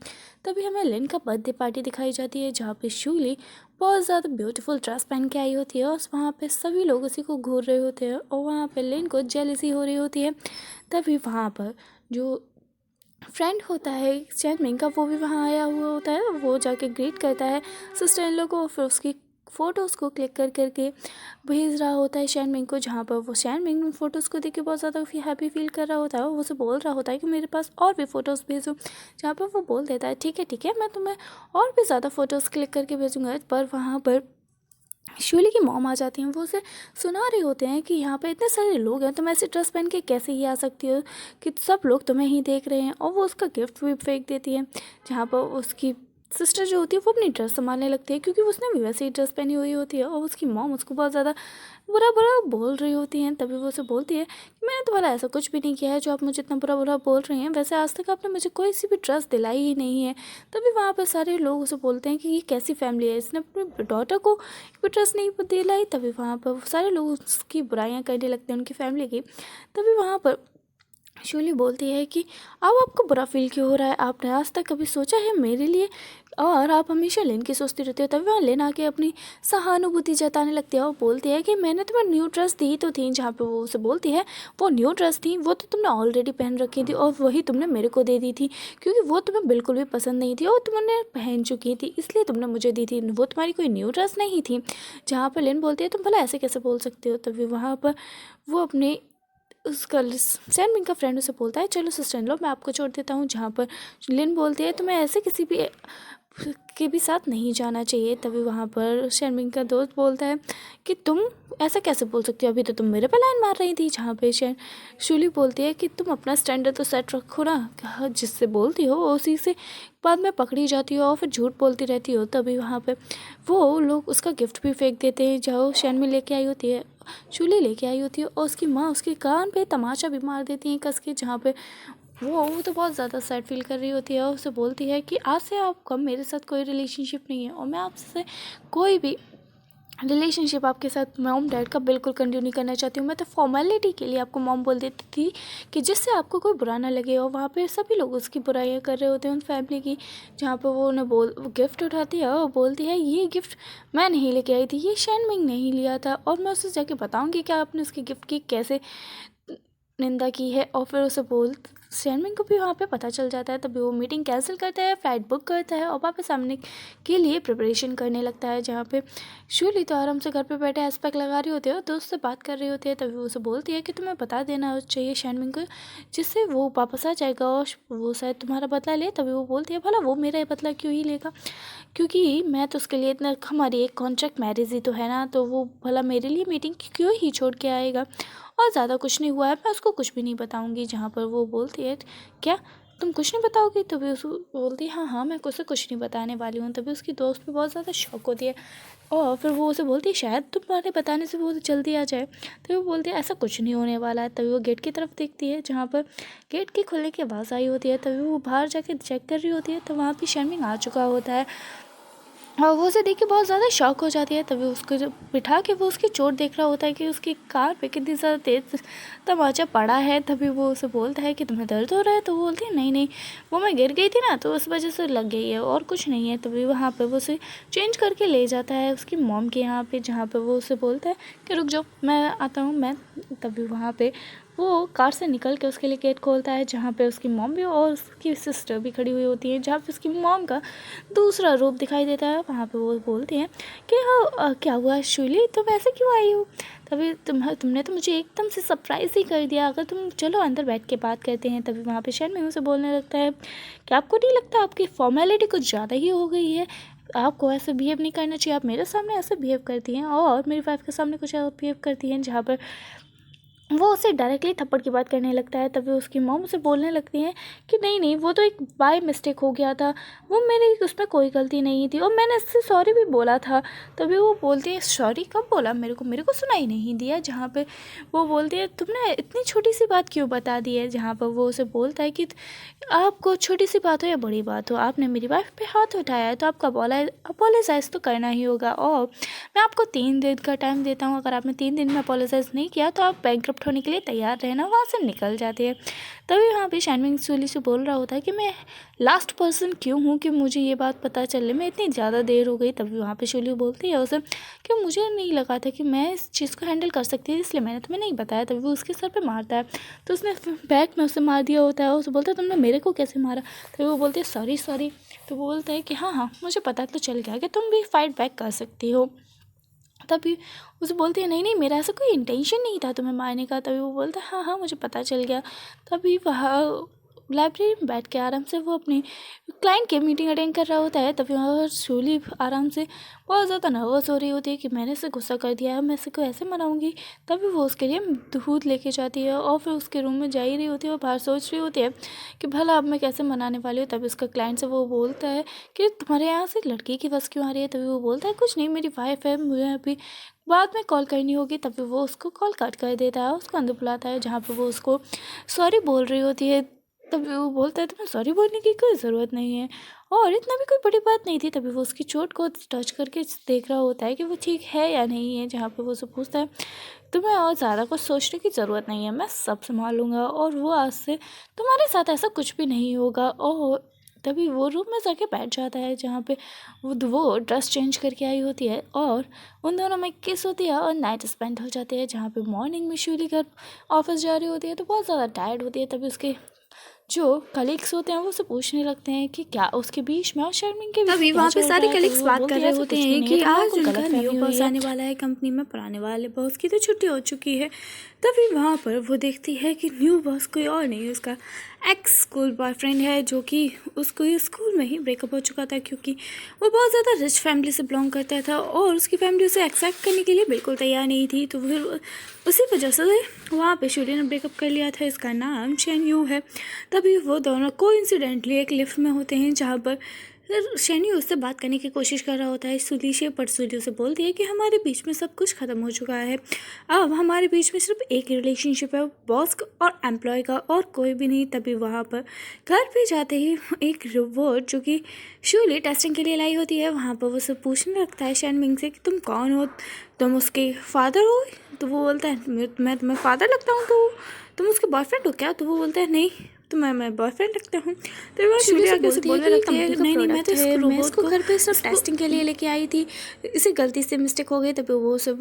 तभी हमें लिन का बर्थडे पार्टी दिखाई जाती है जहाँ पे शूली बहुत ज़्यादा ब्यूटीफुल ड्रेस पहन के आई होती है और वहाँ पे सभी लोग उसी को घूर रहे होते हैं और वहाँ पे लिन को जेलसी हो रही होती है। तभी वहाँ पर जो फ्रेंड होता है चैनमिंग का, वो भी वहाँ आया हुआ होता है। वो जाके ग्रीट करता है सिस्टर इन लोग को और फिर उसकी फ़ोटोज़ को क्लिक कर करके भेज रहा होता है शैनमिंग को। जहाँ पर वो शैनमिंग उन फ़ोटोज़ को देख के बहुत ज़्यादा हैप्पी फील कर रहा होता है और वो उसे बोल रहा होता है कि मेरे पास और भी फ़ोटोज़ भेजो। जहाँ पर वो बोल देता है ठीक है मैं तुम्हें और भी ज़्यादा फ़ोटोज़ क्लिक करके भेजूँगा। पर वहाँ पर शूली की मॉम आ जाती हैं। वो उसे सुना रहे होते हैं कि यहाँ पे इतने सारे लोग हैं, तुम ऐसे ड्रेस पहन के कैसे ही आ सकती हो कि सब लोग तुम्हें ही देख रहे हैं। और वो उसका गिफ्ट भी फेंक देती है। जहाँ पर उसकी सिस्टर जो होती है वो अपनी ड्रेस संभालने लगती है क्योंकि उसने भी वैसे ही ड्रेस पहनी हुई होती है और उसकी मॉम उसको बहुत ज़्यादा बुरा बुरा बोल रही होती हैं। तभी वो उसे बोलती है कि मैंने तुम्हारा ऐसा कुछ भी नहीं किया है जो आप मुझे इतना बुरा बुरा बोल रही हैं, वैसे आज तक आपने मुझे कोई सी भी ड्रेस दिलाई ही नहीं है। तभी वहाँ पर सारे लोग उसे बोलते हैं कि ये कैसी फैमिली है, इसने अपनी डॉटर को कोई ड्रेस नहीं दिलाई। तभी वहाँ पर सारे लोग उसकी बुराइयाँ करने लगते हैं उनकी फैमिली की। तभी वहाँ पर शूली बोलती है कि अब आपको बुरा फील क्यों हो रहा है, आपने आज तक कभी सोचा है मेरे लिए, और आप हमेशा लिन की सोचती रहती हो। तभी वहाँ लिन आके अपनी सहानुभूति जताने लगती है और बोलती है कि मैंने तुम्हें न्यू ड्रेस दी तो थी। जहाँ पे वो उसे बोलती है वो न्यू ड्रेस थी, वो तो तुमने ऑलरेडी पहन रखी थी और वही तुमने मेरे को दे दी थी क्योंकि वो तुम्हें बिल्कुल भी पसंद नहीं थी और तुमने पहन चुकी थी, इसलिए तुमने मुझे दी थी, वो तुम्हारी कोई न्यू ड्रेस नहीं थी। जहाँ पर लिन बोलती है तुम भला ऐसे कैसे बोल सकते हो। तभी वहाँ पर वो अपने उसका सैनमिंग का फ्रेंड उसे बोलता है चलो सिस्टर इन लो मैं आपको छोड़ देता हूँ। जहाँ पर लिन बोलती है तुम्हें ऐसे किसी भी के भी साथ नहीं जाना चाहिए। तभी वहाँ पर शर्मिंग का दोस्त बोलता है कि तुम ऐसा कैसे बोल सकती हो, अभी तो तुम मेरे पे लाइन मार रही थी। जहाँ पे शूली बोलती है कि तुम अपना स्टैंडर्ड तो सेट रखो ना, जिससे बोलती हो उसी से बाद में पकड़ी जाती हो और फिर झूठ बोलती रहती हो। तभी वहाँ पे वो लोग उसका गिफ्ट भी फेंक देते हैं जो शर्मी लेके आई होती है, शूली लेके आई होती है और उसकी माँ उसके कान पे तमाचा भी मार देती है कस के। जहाँ पे वो तो बहुत ज़्यादा सैड फील कर रही होती है और उसे बोलती है कि आज से आपका मेरे साथ कोई रिलेशनशिप नहीं है और मैं आपसे कोई भी रिलेशनशिप आपके साथ मॉम डैड का बिल्कुल कंटिन्यू नहीं करना चाहती हूँ। मैं तो फॉर्मेलिटी के लिए आपको मॉम बोल देती थी कि जिससे आपको कोई बुरा ना लगे। और वहाँ पे सभी लोग उसकी बुराइयाँ कर रहे होते हैं उन फैमिली की। जहाँ पे वो उन्हें वो गिफ्ट उठाती है और बोलती है ये गिफ्ट मैं नहीं लेके आई थी, ये शैनमिंग नहीं लिया था और मैं उसे जाके बताऊँगी कि आपने उसके गिफ्ट की कैसे निंदा की है। और फिर उसे शैनमिंग को भी वहाँ पे पता चल जाता है। तभी वो मीटिंग कैंसिल करता है, फ़्लाइट बुक करता है और वापस सामने के लिए प्रिपरेशन करने लगता है। जहाँ पे शूली तो आराम से घर पे बैठे एस्पेक्ट लगा रही होती है और दोस्त से बात कर रही होती है। तभी वो उसे बोलती है कि तुम्हें बता देना चाहिए शैनमिंग को, जिससे वो वापस आ जाएगा और वो शायद तुम्हारा बदला ले। तभी वो बोलती है भला वो मेरा बदला क्यों ही लेगा, क्योंकि मैं तो उसके लिए इतना, हमारी एक कॉन्ट्रैक्ट मैरिज ही तो है ना, तो वो भला मेरे लिए मीटिंग क्यों ही छोड़ के आएगा। और ज़्यादा कुछ नहीं हुआ है, मैं उसको कुछ भी नहीं बताऊँगी। जहाँ पर वो बोलती है क्या तुम कुछ नहीं बताओगी। तभी उसको बोलती है हाँ मैं उसे कुछ नहीं बताने वाली हूँ। तभी उसकी दोस्त भी बहुत ज़्यादा शॉक होती है और फिर वो उसे बोलती है शायद तुम्हारे बताने से बहुत जल्दी आ जाए। तभी वो बोलती है ऐसा कुछ नहीं होने वाला है। तभी वो गेट की तरफ देखती है जहाँ पर गेट के खुलने की आवाज़ आई होती है। तभी वो बाहर जाके चेक कर रही होती है तो वहाँ पर शर्मिंग आ चुका होता है और वो उसे देख के बहुत ज़्यादा शॉक हो जाती है। तभी उसको जब बिठा के वो उसकी चोट देख रहा होता है कि उसकी कार पे कितनी ज़्यादा तेज़ तमाचा पड़ा है। तभी वो उसे बोलता है कि तुम्हें दर्द हो रहा है, तो वो बोलती है नहीं वो मैं गिर गई थी ना तो उस वजह से लग गई है और कुछ नहीं है। तभी वहाँ पर वो उसे चेंज करके ले जाता है उसकी मॉम के यहाँ पे, जहाँ पर वो उसे बोलता है कि रुक जाओ मैं आता हूँ मैं। तभी वहाँ पर वो कार से निकल के उसके लिए गेट खोलता है, जहाँ पे उसकी मॉम भी और उसकी सिस्टर भी खड़ी हुई होती हैं, जहाँ पे उसकी मॉम का दूसरा रूप दिखाई देता है। वहाँ पे वो बोलती हैं कि हाँ क्या हुआ शूली, तुम ऐसे क्यों आई हो? तभी तुमने तो मुझे एकदम से सरप्राइज़ ही कर दिया, अगर तुम चलो अंदर बैठ के बात करते हैं। तभी वहाँ पे शर्मी उसे बोलने लगता है कि आपको नहीं लगता आपकी फॉर्मेलिटी कुछ ज़्यादा ही हो गई है, आपको ऐसे बिहेव नहीं करना चाहिए, आप मेरे सामने ऐसे बिहेव करती हैं और मेरी वाइफ के सामने कुछ और बिहेव करती हैं। जहाँ पर वो उसे डायरेक्टली थप्पड़ की बात करने लगता है। तभी उसकी मॉम उसे बोलने लगती हैं कि नहीं नहीं, वो तो एक बाय मिस्टेक हो गया था, वो मेरी उसमें कोई गलती नहीं थी और मैंने इससे सॉरी भी बोला था। तभी वो बोलती है सॉरी कब बोला, मेरे को सुनाई नहीं दिया। जहाँ पे वो बोलती है तुमने इतनी छोटी सी बात क्यों बता दी है। जहाँ पर वो उसे बोलता है कि आपको छोटी सी बात हो या बड़ी बात हो, आपने मेरी वाइफ पे हाथ उठाया है तो आपका अपोलोजाइज़ तो करना ही होगा, और मैं आपको 3 दिन का टाइम देता हूँ, अगर आपने 3 दिन में अपोलोजाइज़ नहीं किया तो आप बैंकरप्ट होने के लिए तैयार रहना, वहाँ से निकल जाते हैं। तभी वहाँ पे शानविंग सूली से बोल रहा होता है कि मैं लास्ट पर्सन क्यों हूँ कि मुझे ये बात पता चलने में इतनी ज़्यादा देर हो गई। तभी वहाँ पे शूली बोलती है उसे कि मुझे नहीं लगा था कि मैं इस चीज़ को हैंडल कर सकती थी, इसलिए मैंने तुम्हें नहीं बताया। तभी वो उसके सर पे मारता है तो उसने बैक में उसे मार दिया होता है। उसे बोलता है तुमने मेरे को कैसे मारा। तभी वो बोलती है सॉरी सॉरी। तो वो बोलता है कि हाँ हाँ मुझे पता तो चल गया कि तुम भी फाइट बैक कर सकती हो। तभी उसे बोलती है नहीं नहीं, मेरा ऐसा कोई इंटेंशन नहीं था तुम्हें मारने का। तभी वो बोलता है हाँ हाँ मुझे पता चल गया। तभी वहाँ लाइब्रेरी में बैठ के आराम से वो अपनी क्लाइंट की मीटिंग अटेंड कर रहा होता है। तभी वहाँ शूली आराम से बहुत ज़्यादा नर्वस हो रही होती है कि मैंने इसे गुस्सा कर दिया है, मैं इसे को ऐसे मनाऊंगी। तभी वो उसके लिए दूध लेके जाती है और फिर उसके रूम में जा ही रही होती है, वो बाहर सोच रही होती है कि भला अब मैं कैसे मनाने वाली हूँ। तभी उसका क्लाइंट से वो बोलता है कि तुम्हारे यहाँ से लड़की की बस क्यों आ रही है। तभी वो बोलता है कुछ नहीं, मेरी वाइफ है, मुझे अभी बाद में कॉल करनी होगी। तभी वो उसको कॉल कट कर देता है, उसको अंदर बुलाता है जहाँ पर वो उसको सॉरी बोल रही होती है। तभी वो बोलता है तुम्हें सॉरी बोलने की कोई ज़रूरत नहीं है और इतना भी कोई बड़ी बात नहीं थी। तभी वो उसकी चोट को टच करके देख रहा होता है कि वो ठीक है या नहीं है। जहाँ पे वो उससे पूछता है तुम्हें और ज़्यादा कुछ सोचने की ज़रूरत नहीं है, मैं सब संभाल लूँगा और वो आज से तुम्हारे साथ ऐसा कुछ भी नहीं होगा। और तभी वो रूम में जाके बैठ जाता है जहाँ पे वो ड्रेस चेंज करके आई होती है और उन दोनों में किस होती है और नाइट स्पेंड हो जाती है। जहाँ पे मॉर्निंग में शूली घर ऑफिस जा रही होती है तो बहुत ज़्यादा टायर्ड होती है। तभी उसके जो कलीग्स होते हैं वो उसे पूछने लगते हैं कि क्या उसके बीच में और शर्मिंग के बीच तभी क्या वहाँ पे चल रहा सारे है। तभी कलीग्स वो बात बोलती कर है रहे ऐसा होते कुछ भी हैं नहीं है, कि तुम्हें आज कोई उनका न्यू गलतफहमी हुई बॉस है। आने वाला है कंपनी में, पुराने वाले बॉस की तो छुट्टी हो चुकी है। तभी वहाँ पर वो देखती है कि न्यू बॉस कोई और नहीं, उसका एक्स स्कूल बॉयफ्रेंड है, जो कि उसको ये स्कूल में ही ब्रेकअप हो चुका था क्योंकि वो बहुत ज़्यादा रिच फैमिली से बिलोंग करता था और उसकी फैमिली उसे एक्सेप्ट करने के लिए बिल्कुल तैयार नहीं थी। तो फिर उसी वजह से वहाँ पे शूली ने ब्रेकअप कर लिया था। इसका नाम चैन यू है। तभी वो दोनों कोइंसिडेंटली एक लिफ्ट में होते हैं जहाँ पर फिर शैनी उससे बात करने की कोशिश कर रहा होता है सूली से, पर सूली उसे बोलती है कि हमारे बीच में सब कुछ ख़त्म हो चुका है, अब हमारे बीच में सिर्फ एक रिलेशनशिप है, बॉस और एम्प्लॉय का, और कोई भी नहीं। तभी वहाँ पर घर पे जाते ही एक रोबोट जो कि शूली टेस्टिंग के लिए लाई होती है, वहाँ पर वो उसे पूछने लगता है शैनमिंग से कि तुम कौन हो, तुम उसके फादर हो। तो वो बोलता है मैं तुम्हें फादर लगता हूँ, तो तुम उसके बॉयफ्रेंड हो क्या। तो वो बोलता है नहीं, तो मैं बॉयफ्रेंड लगता हूँ। तो वो शूली आगे उसे बोलने लगती है नहीं नहीं, मैं तो इस रोबोट को घर पे सिर्फ टेस्टिंग के लिए लेके आई थी, इसे गलती से मिस्टेक हो गई। तभी वो उसे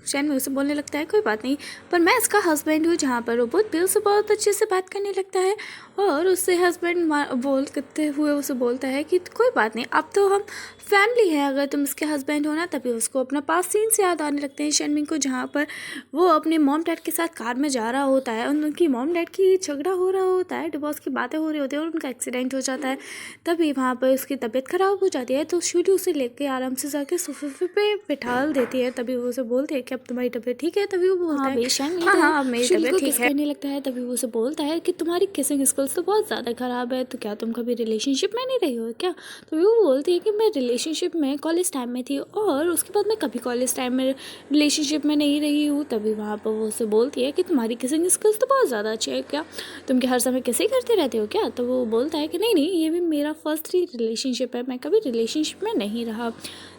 शैन में उसे बोलने लगता है कोई बात नहीं, पर मैं इसका हस्बैंड हूँ। जहाँ पर रोबोट बिल से बहुत अच्छे से बात करने लगता है और उससे हस्बैंड बोल करते हुए उसे बोलता है कि कोई बात नहीं, अब तो हम फैमिली है, अगर तुम इसके हस्बैंड हो ना। तभी उसको अपना पास सीन से याद आने लगते हैं शर्मिंग को, जहाँ पर वो अपने मॉम डैड के साथ कार में जा रहा होता है और उनकी मॉम डैड की झगड़ा हो रहा होता है, डिवोर्स की बातें हो रही होती है और उनका एक्सीडेंट हो जाता है। तभी वहाँ पर उसकी तबीयत ख़राब हो जाती है तो शूली उसे लेके आराम से जाके सोफे पे बिठा देती है। तभी वो उसे बोलती है कि अब तुम्हारी तबीयत ठीक है। तभी वो बोलता है हाँ अब मेरी तबीयत ठीक है करने लगता है। तभी वो उसे बोलता है कि तुम्हारी किसिंग स्किल्स तो बहुत ज़्यादा ख़राब है, तो क्या तुम कभी रिलेशनशिप में नहीं रही हो क्या। तो वो बोलती है कि मैं रिलेशनशिप में कॉलेज टाइम में थी और उसके बाद मैं कभी कॉलेज टाइम में रिलेशनशिप में नहीं रही हूँ। तभी वहाँ पर वो उसे बोलती है कि तुम्हारी किसिंग स्किल्स तो बहुत ज़्यादा अच्छी है, क्या तुम क्या हर समय किसी करते रहते हो क्या। तो वो बोलता है कि नहीं नहीं, ये भी मेरा फर्स्ट ही रिलेशनशिप है, मैं कभी रिलेशनशिप में नहीं रहा।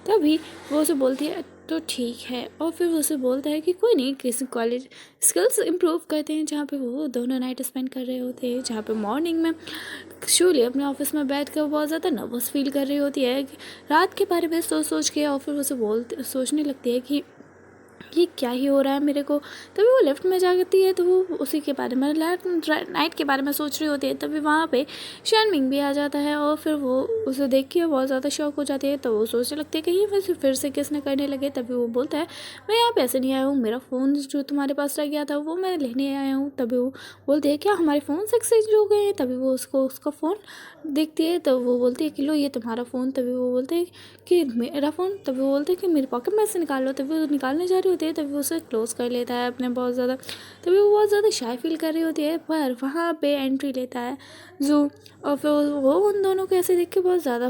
तभी वो उसे बोलती है तो ठीक है, और फिर वो उसे बोलता है कि कोई नहीं, किसी कॉलेज स्किल्स इम्प्रूव करते हैं। जहाँ पे वो दोनों नाइट स्पेंड कर रहे होते हैं, जहाँ पे मॉर्निंग में शूली अपने ऑफिस में बैठ कर बहुत ज़्यादा नर्वस फील कर रही होती है रात के बारे में सोच के, और फिर उसे सोचने लगती है कि ये क्या ही हो रहा है मेरे को। तभी वो लिफ्ट में जाती है तो वो उसी के बारे में नाइट के बारे में सोच रही होती है। तभी वहाँ पे शर्मिंग भी आ जाता है और फिर वो उसे देख के बहुत ज़्यादा शॉक हो जाती है। तो वो सोचने लगती है कि ये वैसे फिर से किसने करने लगे। तभी वो बोलता है मैं यहाँ पे ऐसे नहीं आया हूँ, मेरा फ़ोन जो तुम्हारे पास रह गया था वो मैं लेने आया हूँ। तभी वो बोलती है क्या हमारे फ़ोन से एक्सचेंज हो गए हैं। तभी वो उसका फ़ोन देखती है तो वो बोलती है कि लो ये तुम्हारा फ़ोन। तभी वो बोलते हैं कि मेरा फ़ोन। तभी वो बोलते हैं कि मेरे पॉकेट में से निकाल लो। तभी वो निकालने जा रही होती है तभी वो उसे क्लोज़ कर लेता है अपने बहुत ज़्यादा। तभी वो बहुत ज़्यादा शाय फील कर रही होती है पर वहाँ पे एंट्री लेता है जू। और फिर वो उन दोनों को ऐसे देख के बहुत ज़्यादा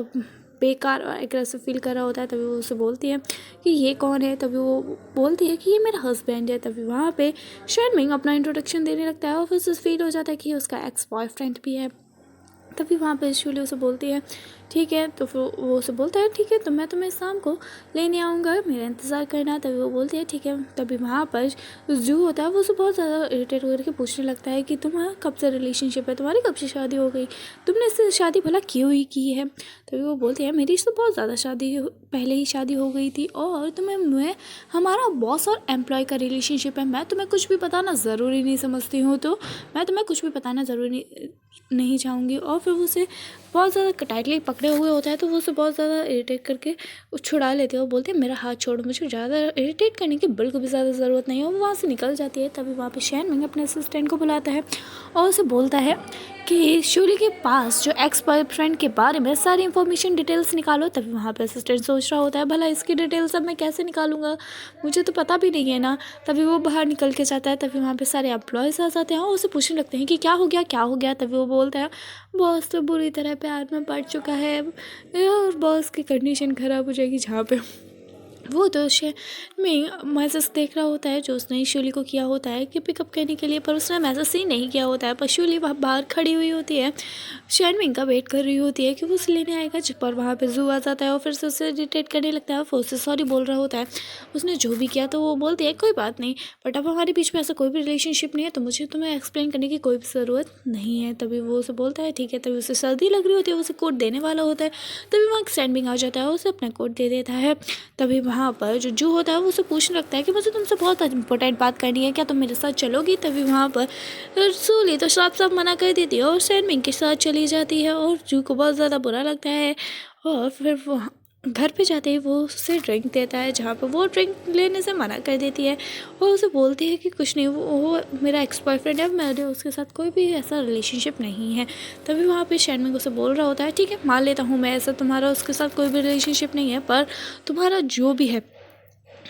बेकार और एग्रेसिव फील कर रहा होता है। तभी वो उसे बोलती है कि ये कौन है। तभी वो बोलती है कि ये मेरा हस्बैंड है। तभी वहाँ पे शर्मिंग अपना इंट्रोडक्शन देने लगता है और फिर उसे फील हो जाता है कि उसका एक्स बॉयफ्रेंड भी है। तभी वहाँ पे शूली उसे बोलती है ठीक है। तो फिर वो उसे बोलता है ठीक है तो मैं तुम्हें शाम को लेने आऊँगा, मेरा इंतज़ार करना। तभी वो बोलती है ठीक है। तभी वहाँ पर जो होता है वो उसे बहुत ज़्यादा इरिटेट करके पूछने लगता है कि तुम्हारा कब से रिलेशनशिप है, तुम्हारी कब से शादी हो गई, तुमने इससे शादी भला क्यों ही की है। तभी वो बोलती है मेरी तो बहुत ज़्यादा पहले ही शादी हो गई थी और मैं हमारा बॉस और एम्प्लॉय का रिलेशनशिप है, मैं तुम्हें कुछ भी बताना ज़रूरी नहीं समझती हूँ, तो मैं तुम्हें कुछ भी बताना ज़रूरी नहीं चाहूँगी। और फिर उसे बहुत ज़्यादा टाइटली पकड़े हुए होता है तो वो उसे बहुत ज़्यादा इरिटेट करके छुड़ा लेते हैं और बोलते हैं मेरा हाथ छोड़ो, मुझे ज़्यादा इरिटेट करने की बिल्कुल भी ज़्यादा ज़रूरत नहीं है। वो वहाँ से निकल जाती है। तभी वहाँ पे शर्मिंग अपने असिस्टेंट को बुलाता है और उसे बोलता है कि शूली के पास जो एक्स बॉयफ्रेंड के बारे में सारी इन्फॉर्मेशन डिटेल्स निकालो। तभी वहाँ पे असिस्टेंट सोच रहा होता है भला इसकी डिटेल्स अब मैं कैसे निकालूंगा, मुझे तो पता भी नहीं है ना। तभी वो बाहर निकल के जाता है। तभी वहाँ पे सारे एम्प्लॉयज़ आ जाते हैं और उसे पूछने लगते हैं कि क्या हो गया क्या हो गया। तभी वो बोलता है बॉस तो बुरी तरह प्यार में पड़ चुका है और बॉस की कंडीशन ख़राब हो जाएगी। जहाँ पे वो तो में मैसेज देख रहा होता है जो उसने शूली को किया होता है कि पिकअप करने के लिए, पर उसने मैसेज ही नहीं किया होता है। पर शूली वहाँ बाहर खड़ी हुई होती है, शर्मिंग का वेट कर रही होती है कि वो उसे लेने आएगा। पर वहाँ पे जू आ जाता है और फिर से उसे इरिटेट करने लगता है। फिर उससे सॉरी बोल रहा होता है उसने जो भी किया। तो वो बोलती है कोई बात नहीं, बट अब हमारे बीच में ऐसा कोई भी रिलेशनशिप नहीं है तो मुझे तुम्हें एक्सप्लेन करने की कोई भी ज़रूरत नहीं है। तभी वो उसे बोलता है ठीक है। तभी उसे सर्दी लग रही होती है, उसे कोट देने वाला होता है। तभी वहाँ शर्मिंग आ जाता है और उसे अपना कोट दे देता है। तभी वहाँ पर जो होता है वो उसे पूछने लगता है कि मुझे तुमसे बहुत इंपॉर्टेंट बात करनी है, क्या तुम मेरे साथ चलोगी। तभी वहाँ पर सूली तो साफ साफ मना कर देती है और शर्मिंग के साथ चली जाती है और जू को बहुत ज़्यादा बुरा लगता है। और फिर वो घर पे जाते ही वो उसे ड्रिंक देता है जहाँ पर वो ड्रिंक लेने से मना कर देती है और उसे बोलती है कि कुछ नहीं, वो मेरा एक्स बॉयफ्रेंड है, मेरे उसके साथ कोई भी ऐसा रिलेशनशिप नहीं है। तभी वहाँ पे शर्मिंग उसे बोल रहा होता है ठीक है मान लेता हूँ मैं ऐसा तुम्हारा उसके साथ कोई भी रिलेशनशिप नहीं है, पर तुम्हारा जो भी है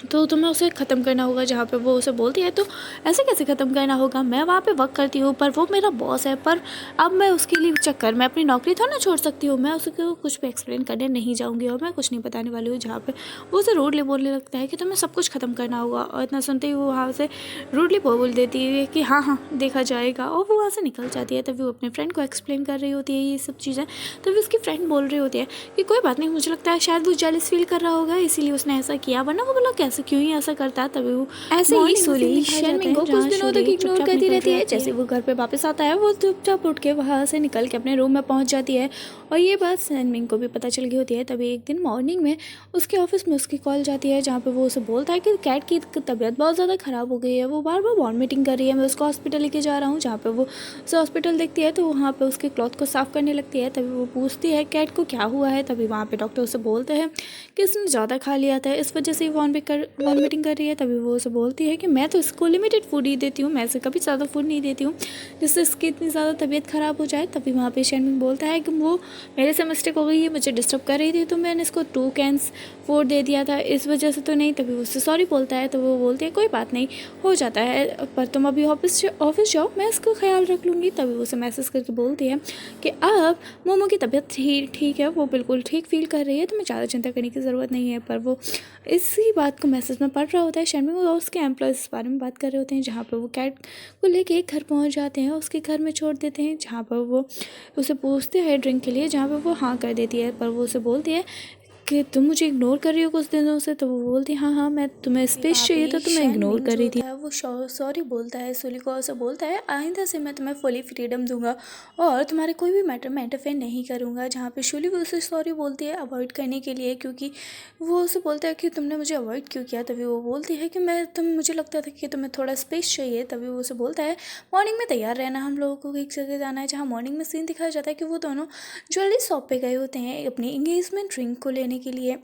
तो तुम्हें उसे ख़त्म करना होगा। जहाँ पे वो उसे बोलती है तो ऐसे कैसे ख़त्म करना होगा, मैं वहाँ पे वर्क करती हूँ पर वो मेरा बॉस है, पर अब मैं उसके लिए चक्कर में अपनी नौकरी थोड़ा ना छोड़ सकती हूँ, मैं उसको कुछ भी एक्सप्लेन करने नहीं जाऊँगी और मैं कुछ नहीं बताने वाली हूँ। जहाँ पे वो उसे रूडली बोलने लगता है कि तुम्हें सब कुछ ख़त्म करना होगा और इतना सुनते ही वो वहाँ से रूडली बोल देती है कि हाँ हाँ देखा जाएगा और वो वहाँ से निकल जाती है। तभी वो अपने फ्रेंड को एक्सप्लेन कर रही होती है ये सब चीज़ें। तभी उसकी फ्रेंड बोल रही होती है कि कोई बात नहीं, मुझे लगता है शायद वो जेलस फील कर रहा होगा इसीलिए उसने ऐसा किया, वरना वो बोला कैसे क्यों ही ऐसा करता है। तभी वो ऐसे ही सूली शर्मिंग को कुछ दिनों तक इग्नोर करती रहती है। जैसे वो घर पे वापस आता है वो चुपचाप उठ के वहाँ से निकल के अपने रूम में पहुँच जाती है और ये बात शर्मिंग को भी पता चल गई होती है। तभी एक दिन मॉर्निंग में उसके ऑफिस में उसकी कॉल जाती है जहाँ पे वो उसे बोलता है कि कैट की तबीयत बहुत ज़्यादा ख़राब हो गई है, वो बार बार वॉमिटिंग कर रही है, मैं उसको हॉस्पिटल लेके जा रहा हूँ। जहाँ पे वो उसे हॉस्पिटल देखती है तो वहाँ पे उसके क्लॉथ को साफ़ करने लगती है। तभी वो पूछती है कैट को क्या हुआ है। तभी वहाँ पे डॉक्टर उसे बोलते हैं कि इसने ज़्यादा खा लिया था, इस वजह से वॉमिटिंग कर रही है। तभी वो उसे बोलती है कि मैं तो इसको लिमिटेड फूड ही देती हूँ, मैं इसे कभी ज़्यादा फूड नहीं देती हूँ जिससे इसकी इतनी ज़्यादा तबीयत ख़राब हो जाए। तभी वहाँ पे शर्मिंग बोलता है कि वो मेरे से मिस्टेक हो गई है, मुझे डिस्टर्ब कर रही थी तो मैंने इसको 2 कैंस फूड दे दिया था, इस वजह से तो नहीं। तभी उससे सॉरी बोलता है तो वो बोलती है कोई बात नहीं हो जाता है, पर तुम अभी ऑफिस जाओ, मैं इसका ख्याल रख लूँगी। तभी वो उसे मैसेज करके बोलती है कि अब मोमो की तबीयत ठीक है, वो बिल्कुल ठीक फील कर रही है, तो मैं ज़्यादा चिंता करने की ज़रूरत नहीं है। पर वो इसी बात को मैसेज में पढ़ रहा होता है। शर्मिंग और उसके एम्प्लॉयज़ इस बारे में बात कर रहे होते हैं जहाँ पर वो कैट को लेके एक घर पहुँच जाते हैं, उसके घर में छोड़ देते हैं जहाँ पर वो उसे पूछते हैं ड्रिंक के लिए, जहाँ पर वो हाँ कर देती है। पर वो उसे बोलती है कि तुम मुझे इग्नोर कर रही हो कुछ दिनों से। तो वो बोलती है हाँ मैं तुम्हें स्पेस चाहिए था तो मैं इग्नोर कर रही थी। वो सॉरी बोलता है सूली को, ऐसे बोलता है आइंदा से मैं तुम्हें फुली फ्रीडम दूंगा और तुम्हारे कोई भी मैटर में इंटरफेयर नहीं करूंगा। जहाँ पे शूली भी उसे सॉरी बोलती है अवॉइड करने के लिए, क्योंकि वो उसे बोलता है कि तुमने मुझे अवॉइड क्यों किया। तभी वो बोलती है कि मुझे लगता था कि तुम्हें थोड़ा स्पेस चाहिए। तभी वो उसे बोलता है मॉर्निंग में तैयार रहना, हम लोगों को एक जगह जाना है। जहाँ मॉर्निंग में सीन दिखाया जाता है कि वो दोनों ज्वेलरी शॉप पे गए होते हैं अपनी इंगेजमेंट रिंग को लेने के लिए।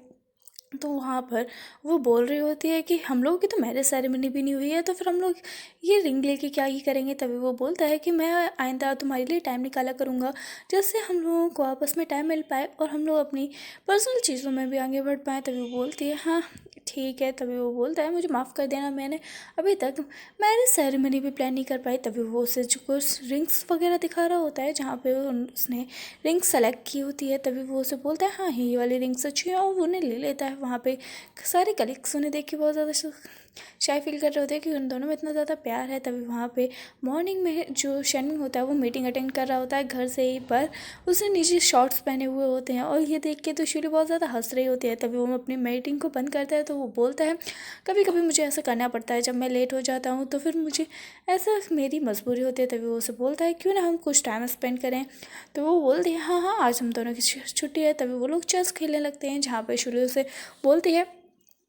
तो वहाँ पर वो बोल रही होती है कि हम लोगों की तो मैरिज सेरेमनी भी नहीं हुई है, तो फिर हम लोग ये रिंग लेके क्या ही करेंगे। तभी वो बोलता है कि मैं आइंदा तुम्हारे लिए टाइम निकाला करूँगा जिससे हम लोगों को आपस में टाइम मिल पाए और हम लोग अपनी पर्सनल चीज़ों में भी आगे बढ़ पाएँ। तभी वो बोलती है हाँ ठीक है। तभी वो बोलता है मुझे माफ़ कर देना, मैंने अभी तक मैरिज सेरेमनी भी प्लान नहीं कर पाई। तभी वो उसे जो कुछ रिंग्स वगैरह दिखा रहा होता है जहाँ पे उसने रिंग सेलेक्ट की होती है। तभी वो उसे बोलता है हाँ ये वाली रिंग्स अच्छी है और वो उन्हें ले लेता है। वहाँ पे सारे कलीग्स उन्हें देख के बहुत ज़्यादा शाय फील कर रहे होते हैं कि उन दोनों में इतना ज़्यादा प्यार है। तभी वहाँ पे मॉर्निंग में जो शैनमिंग होता है वो मीटिंग अटेंड कर रहा होता है घर से ही, पर उसने नीचे शॉर्ट्स पहने हुए होते हैं और ये देख के तो शूली बहुत ज़्यादा हंस रही होती है। तभी वो अपनी मीटिंग को बंद करता है। तो वो बोलता है कभी कभी मुझे ऐसा करना पड़ता है, जब मैं लेट हो जाता हूँ तो फिर मुझे ऐसा मेरी मजबूरी होती है। तभी वो उसे बोलता है क्यों ना हम कुछ टाइम स्पेंड करें। तो वो बोलती है हाँ हाँ आज हम दोनों की छुट्टी है। तभी वो लोग चेस खेलने लगते हैं जहाँ पर शूली उसे बोलती है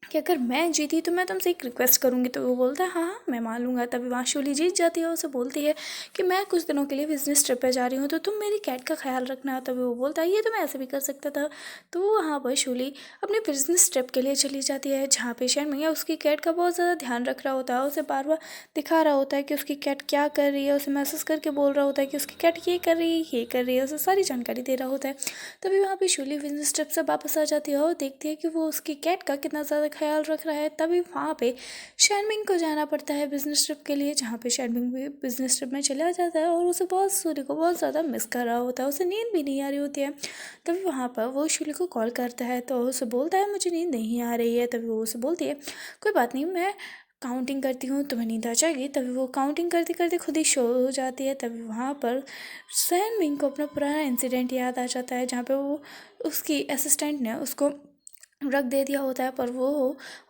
कि अगर मैं जीती तो मैं तुमसे एक रिक्वेस्ट करूँगी। तो वो बोलता है हाँ हाँ मैं मान लूँगा। तभी वहाँ शूली जीत जाती है और उसे बोलती है कि मैं कुछ दिनों के लिए बिजनेस ट्रिप पे जा रही हूँ तो तुम मेरी कैट का ख्याल रखना। तभी वो बोलता है ये तो मैं ऐसे भी कर सकता था। तो वहाँ पर शूली अपने बिजनेस ट्रिप के लिए चली जाती है जहाँ पे शर्मिया उसकी कैट का बहुत ज़्यादा ध्यान रख रहा होता है, उसे बार बार दिखा रहा होता है कि उसकी कैट क्या कर रही है, उसे मैसेज करके बोल रहा होता है कि उसकी कैट ये कर रही है ये कर रही है, उसे सारी जानकारी दे रहा होता है। तभी वहाँ पे शूली बिजनेस ट्रिप से वापस आ जाती है और देखती है कि वो उसकी कैट का कितना ज़्यादा ख्याल रख रहा है। तभी वहाँ पे शर्मिंग को जाना पड़ता है बिजनेस ट्रिप के लिए, जहाँ पे शर्मिंग भी बिजनेस ट्रिप में चला जाता है और उसे बहुत सूर्य को बहुत ज़्यादा मिस कर रहा होता है, उसे नींद भी नहीं आ रही होती है। तभी वहाँ पर वो शूली को कॉल करता है तो उसे बोलता है मुझे नींद नहीं आ रही है। तभी वो उसे बोलती है कोई बात नहीं मैं काउंटिंग करती हूँ तुम्हें नींद आ जाएगी। तभी वो काउंटिंग करते करते खुद ही सो हो जाती है। तभी वहाँ पर सैन मिंग को अपना पुराना इंसिडेंट याद आ जाता है जहाँ पे वो उसकी असिस्टेंट ने उसको रख दे दिया होता है, पर वो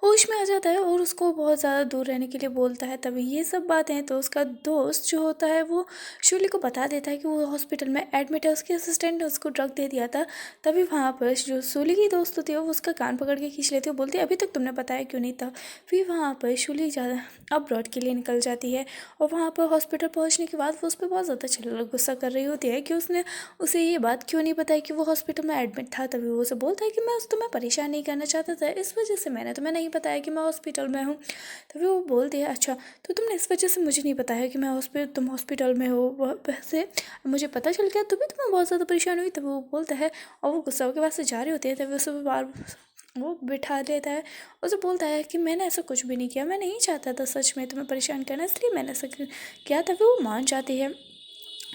होश में आ जाता है और उसको बहुत ज़्यादा दूर रहने के लिए बोलता है। तभी ये सब बातें तो उसका दोस्त जो होता है वो शूली को बता देता है कि वो हॉस्पिटल में एडमिट है, उसकी असिस्टेंट ने उसको ड्रग दे दिया था। तभी वहाँ पर जो शूली की दोस्त होती है वो उसका कान पकड़ के खींच लेती है, बोलती है अभी तक तुमने बताया क्यों नहीं था। फिर वहाँ पर शूली ज़्यादा अब्रॉड के लिए निकल जाती है और वहाँ पर हॉस्पिटल पहुँचने के बाद वो उस पर बहुत ज़्यादा गुस्सा कर रही होती है कि उसने उसे ये बात क्यों नहीं बताई कि वो हॉस्पिटल में एडमिट था। तभी वो उसे बोलता है कि मैं तुम्हें परेशान नहीं करना चाहता था, इस वजह से मैंने तुम्हें नहीं बताया कि मैं हॉस्पिटल में हूँ। तभी वो बोलती है अच्छा तो तुमने इस वजह से मुझे नहीं बताया कि तुम हॉस्पिटल में हो, वैसे मुझे पता चल गया तभी तुम्हें बहुत ज़्यादा परेशान हुई। तभी वो बोलता है और वो गुस्सा के पास से जा रही होती है। तभी उसे बार वो बिठा लेता है, उसे बोलता है कि मैंने ऐसा कुछ भी नहीं किया, मैं नहीं चाहता था सच में तुम्हें परेशान करना, इसलिए मैंने ऐसा किया। तभी वो मान जाती है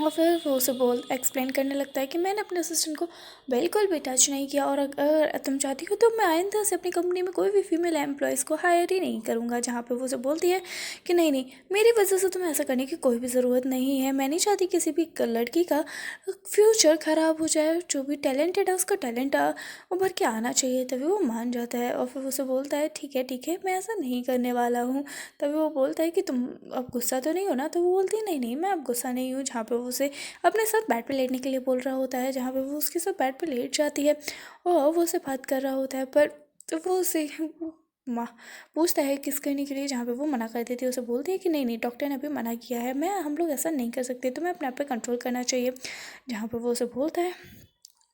और फिर वो उसे एक्सप्लेन करने लगता है कि मैंने अपने असिस्टेंट को बिल्कुल भी टच नहीं किया और अगर तुम चाहती हो तो मैं आइंदा से अपनी कंपनी में कोई भी फीमेल एम्प्लॉयज़ को हायर ही नहीं करूँगा। जहाँ पे वो उसे बोलती है कि नहीं नहीं मेरी वजह से तुम्हें ऐसा करने की कोई भी ज़रूरत नहीं है, मैं नहीं चाहती किसी भी लड़की का फ्यूचर ख़राब हो जाए, जो भी टैलेंटेड है उसका टैलेंट उभर के आना चाहिए। तभी वो मान जाता है और फिर उसे बोलता है ठीक है मैं ऐसा नहीं करने वाला हूँ। तभी वो बोलता है कि तुम अब गुस्सा तो नहीं हो ना। तो वो बोलती है नहीं नहीं मैं अब गुस्सा नहीं हूँ। जहाँ पे वो उसे अपने साथ बेड पे लेटने के लिए बोल रहा होता है, जहाँ पे वो उसके साथ बेड पे लेट जाती है और वो उसे बात कर रहा होता है, पर तो वो उसे माँ पूछता है किस करने के लिए, जहाँ पे वो मना कर देती है। उसे बोलती है कि नहीं नहीं डॉक्टर ने अभी मना किया है, हम लोग ऐसा नहीं कर सकते, तुम्हें अपने आप पे कंट्रोल करना चाहिए। जहाँ पे वो उसे बोलता है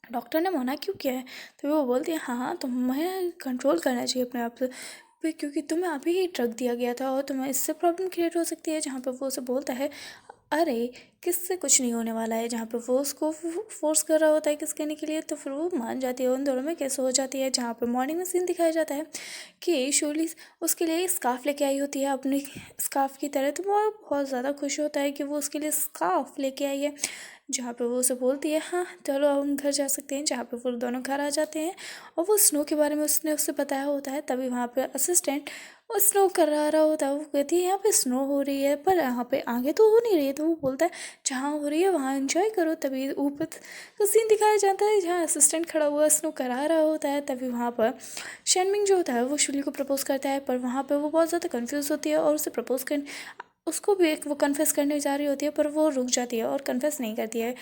डॉक्टर ने मना क्यों किया है। तो वो बोलती है हाँ तुम्हें कंट्रोल करना चाहिए अपने आप पे, क्योंकि तुम्हें अभी ही ड्रग दिया गया था और तुम्हें इससे प्रॉब्लम क्रिएट हो सकती है। जहाँ पे वो उसे बोलता है अरे किससे कुछ नहीं होने वाला है। जहाँ पे वो उसको फोर्स कर रहा होता है किस करने के लिए, तो फिर वो मान जाती है। उन दोनों में कैसे हो जाती है। जहाँ पे मॉर्निंग में सीन दिखाया जाता है कि शोली उसके लिए स्कार्फ लेके आई होती है अपनी स्कार्फ की तरह, तो वो बहुत ज़्यादा खुश होता है कि वो उसके लिए स्कार्फ लेके आई है। जहाँ पे वो उसे बोलती है हाँ चलो अब हम घर जा सकते हैं। जहाँ पे वो दोनों घर आ जाते हैं और वो स्नो के बारे में उसने उससे बताया होता है। तभी वहाँ पे असिस्टेंट वो स्नो करा रहा होता है। वो कहती है यहाँ पे स्नो हो रही है पर यहाँ पे आगे तो हो नहीं रही है। तो वो बोलता है जहाँ हो रही है वहाँ एंजॉय करो। तभी ऊपर का सीन दिखाया जाता है जहाँ असिस्टेंट खड़ा हुआ स्नो करा रहा होता है। तभी वहाँ पर शनमिंग जो होता है वो शुली को प्रपोज करता है पर वहाँ पर वो बहुत ज़्यादा कन्फ्यूज़ होती है और उसे प्रपोज कर उसको भी एक वो कन्फेस करने जा रही होती है पर वो रुक जाती है और कन्फेस नहीं करती है।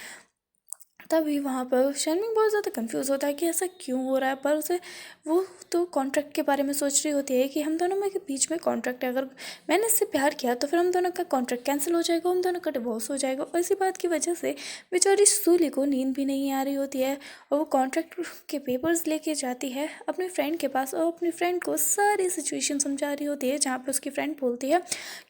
तभी वहाँ पर शर्मिंग बहुत ज़्यादा कंफ्यूज होता है कि ऐसा क्यों हो रहा है। पर उसे वो तो कॉन्ट्रैक्ट के बारे में सोच रही होती है कि हम दोनों में के बीच में कॉन्ट्रैक्ट है। अगर मैंने इससे प्यार किया तो फिर हम दोनों का कॉन्ट्रैक्ट कैंसिल हो जाएगा, हम दोनों का डिवोर्स हो जाएगा। और इसी बात की वजह से बेचारी सूली को नींद भी नहीं आ रही होती है और वो कॉन्ट्रैक्ट के पेपर्स लेके जाती है अपने फ्रेंड के पास और अपनी फ्रेंड को सारी सिचुएशन समझा रही होती है। जहाँ पर उसकी फ्रेंड बोलती है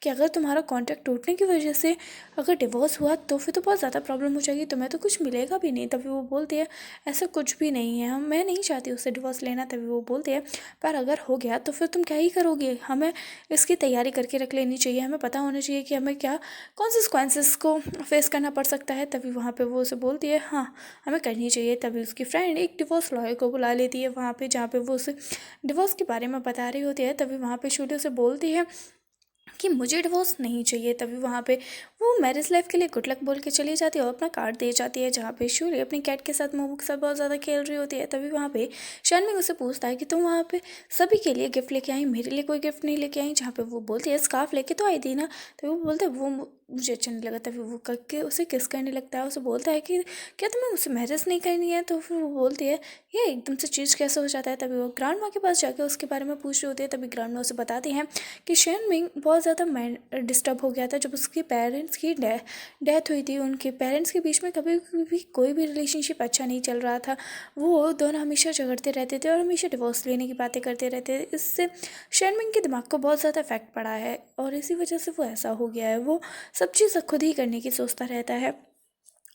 कि अगर तुम्हारा कॉन्ट्रैक्ट टूटने की वजह से अगर डिवोर्स हुआ तो फिर तो बहुत ज़्यादा प्रॉब्लम हो जाएगी, तुम्हें तो कुछ मिलेगा भी नहीं। तभी वो बोलती है ऐसा कुछ भी नहीं है, मैं नहीं चाहती उससे डिवोर्स लेना। तभी वो बोलती है पर अगर हो गया तो फिर तुम क्या ही करोगे, हमें इसकी तैयारी करके रख लेनी चाहिए, हमें पता होना चाहिए कि हमें क्या कॉन्सिक्वेंसेस को फेस करना पड़ सकता है। तभी वहाँ पे वो उसे बोलती है हाँ हमें करनी चाहिए। तभी उसकी फ्रेंड एक डिवोर्स लॉयर को बुला लेती है वहाँ पे, जहाँ पे वो उसे डिवोर्स के बारे में बता रही होती है। तभी वहाँ पे शूली उसे बोलती है कि मुझे डिवोर्स नहीं चाहिए। तभी वहाँ पे वो मैरिज लाइफ के लिए गुड लक बोल के चली जाती है और अपना कार्ड दे जाती है। जहाँ पे शूली अपनी कैट के साथ मोमो के साथ बहुत ज़्यादा खेल रही होती है। तभी वहाँ पे शर्मिंग उससे पूछता है कि तुम वहाँ पे सभी के लिए गिफ्ट लेके आई, मेरे लिए कोई गिफ्ट नहीं लेके आई। जहाँ पे वो बोलती है स्कार्फ लेके तो आई थी ना। तभी वो बोलते हैं वो मुझे अच्छा नहीं लगा। तभी वो करके उसे किस करने लगता है, उसे बोलता है कि क्या तुम्हें मुझसे मैरिज नहीं करनी है। तो फिर वो बोलती है ये एकदम से चीज़ कैसे हो जाता है। तभी वो ग्रांड माँ के पास जाके उसके बारे में पूछ रही होती है। तभी ग्रांड माँ उसे बताती हैं कि शर्मिंग बहुत ज़्यादा डिस्टर्ब हो गया था जब उसके पेरेंट्स की डेथ हुई थी। उनके पेरेंट्स के बीच में कभी भी कोई भी रिलेशनशिप अच्छा नहीं चल रहा था, वो दोनों हमेशा झगड़ते रहते थे और हमेशा डिवोर्स लेने की बातें करते रहते थे। इससे शर्मिंग के दिमाग को बहुत ज़्यादा इफेक्ट पड़ा है और इसी वजह से वो ऐसा हो गया है। वो सब चीज़ खुद ही करने की सोचता रहता है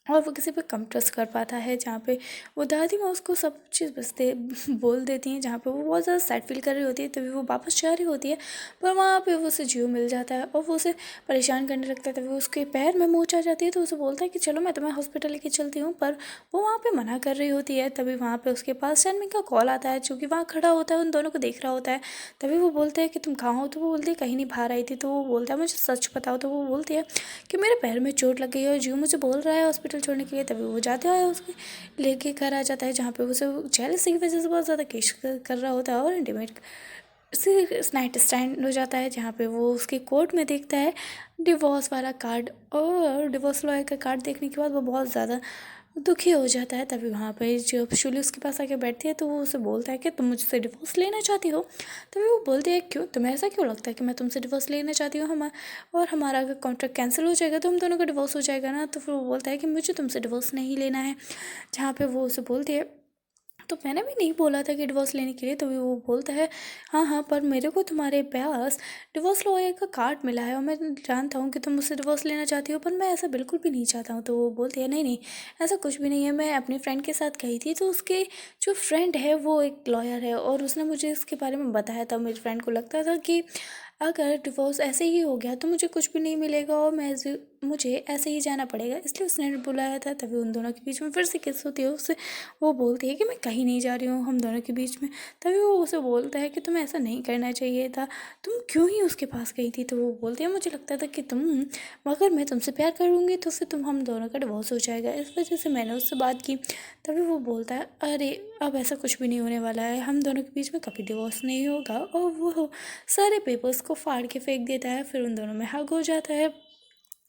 और वो किसी पे कम ट्रस्ट कर पाता है। जहाँ पे वो दादी माँ उसको सब चीज़ बसते बोल देती हैं, जहाँ पे वो बहुत ज़्यादा सैड फील कर रही होती है। तभी वो वापस जा रही होती है पर वहाँ पे वो उसे जियो मिल जाता है और वो उसे परेशान करने लगता है। तभी वो उसके पैर में मोच आ जाती है तो उसे बोलता है कि चलो मैं तुम्हें हॉस्पिटल लेके चलती हूँ, पर वो वहाँ पर मना कर रही होती है। तभी वहाँ पर उसके पास शर्मिंग का कॉल आता है जो कि वहाँ खड़ा होता है, उन दोनों को देख रहा होता है। तभी वो बोलते हैं कि तुम कहाँ हो। तो वो बोलती है कहीं नहीं बाहर आई थी। तो वो बोलता है मुझे सच बताओ। तो वो बोलती है कि मेरे पैर में चोट लग गई है और जियो मुझे बोल रहा है हॉस्पिटल छोड़ने के लिए। तभी वो जाते हैं उसके लेके घर आ जाता है, जहाँ पे उसे जेलसी की वजह से बहुत ज़्यादा केस कर रहा होता है और इंटीमेट से नाइट स्टैंड हो जाता है। जहाँ पे वो उसके कोर्ट में देखता है डिवोर्स वाला कार्ड और डिवोर्स लॉयर का कार्ड देखने के बाद वो बहुत ज़्यादा दुखी हो जाता है। तभी वहाँ पे जब शूली उसके पास आके बैठती है तो वो उसे बोलता है कि तुम मुझसे डिवोर्स लेना चाहती हो। तभी वो बोलती है क्यों, तुम्हें ऐसा क्यों लगता है कि मैं तुमसे डिवोर्स लेना चाहती हूँ, और हमारा अगर कॉन्ट्रैक्ट कैंसिल हो जाएगा तो हम दोनों का डिवोर्स हो जाएगा ना। तो फिर वो बोलता है कि मुझे तुमसे डिवोर्स नहीं लेना है। जहाँ पे वो उसे बोलती है तो मैंने भी नहीं बोला था कि डिवोर्स लेने के लिए। तो वो बोलता है हाँ हाँ पर मेरे को तुम्हारे पास डिवोर्स लॉयर का कार्ड मिला है और मैं जानता हूँ कि तुम मुझसे डिवोर्स लेना चाहती हो, पर मैं ऐसा बिल्कुल भी नहीं चाहता हूँ। तो वो बोलती है नहीं नहीं ऐसा कुछ भी नहीं है, मैं अपनी फ्रेंड के साथ गई थी तो उसके जो फ्रेंड है वो एक लॉयर है और उसने मुझे इसके बारे में बताया था। मेरी फ्रेंड को लगता था कि अगर डिवोर्स ऐसे ही हो गया तो मुझे कुछ भी नहीं मिलेगा और मुझे ऐसे ही जाना पड़ेगा, इसलिए उसने बुलाया था। तभी उन दोनों के बीच में फिर से किस होती है, उससे वो बोलती है कि मैं कहीं नहीं जा रही हूँ हम दोनों के बीच में। तभी वो उसे बोलता है कि तुम्हें ऐसा नहीं करना चाहिए था, तुम क्यों ही उसके पास गई थी। तो वो बोलती है मुझे लगता था कि अगर मैं तुमसे प्यार करूँगी तो फिर हम दोनों का डिवोर्स हो जाएगा, इस वजह से मैंने उससे बात की। तभी वो बोलता है अरे अब ऐसा कुछ भी नहीं होने वाला है, हम दोनों के बीच में कभी डिवोर्स नहीं होगा। और वो सारे पेपर्स को फाड़ के फेंक देता है। फिर उन दोनों में हग हो जाता है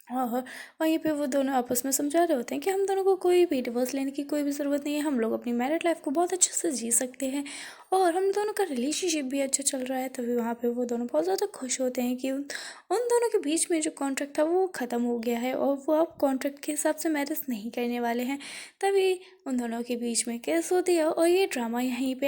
और वहीं पे वो दोनों आपस में समझा रहे होते हैं कि हम दोनों को कोई भी डिवोर्स लेने की कोई भी ज़रूरत नहीं है, हम लोग अपनी मैरिड लाइफ को बहुत अच्छे से जी सकते हैं और हम दोनों का रिलेशनशिप भी अच्छा चल रहा है। तभी वहाँ पे वो दोनों बहुत ज़्यादा खुश होते हैं कि उन दोनों के बीच में जो कॉन्ट्रैक्ट था वो ख़त्म हो गया है और वो अब कॉन्ट्रैक्ट के हिसाब से मैरिज नहीं करने वाले हैं। तभी उन दोनों के बीच में केस होती है और ये ड्रामा यहीं पे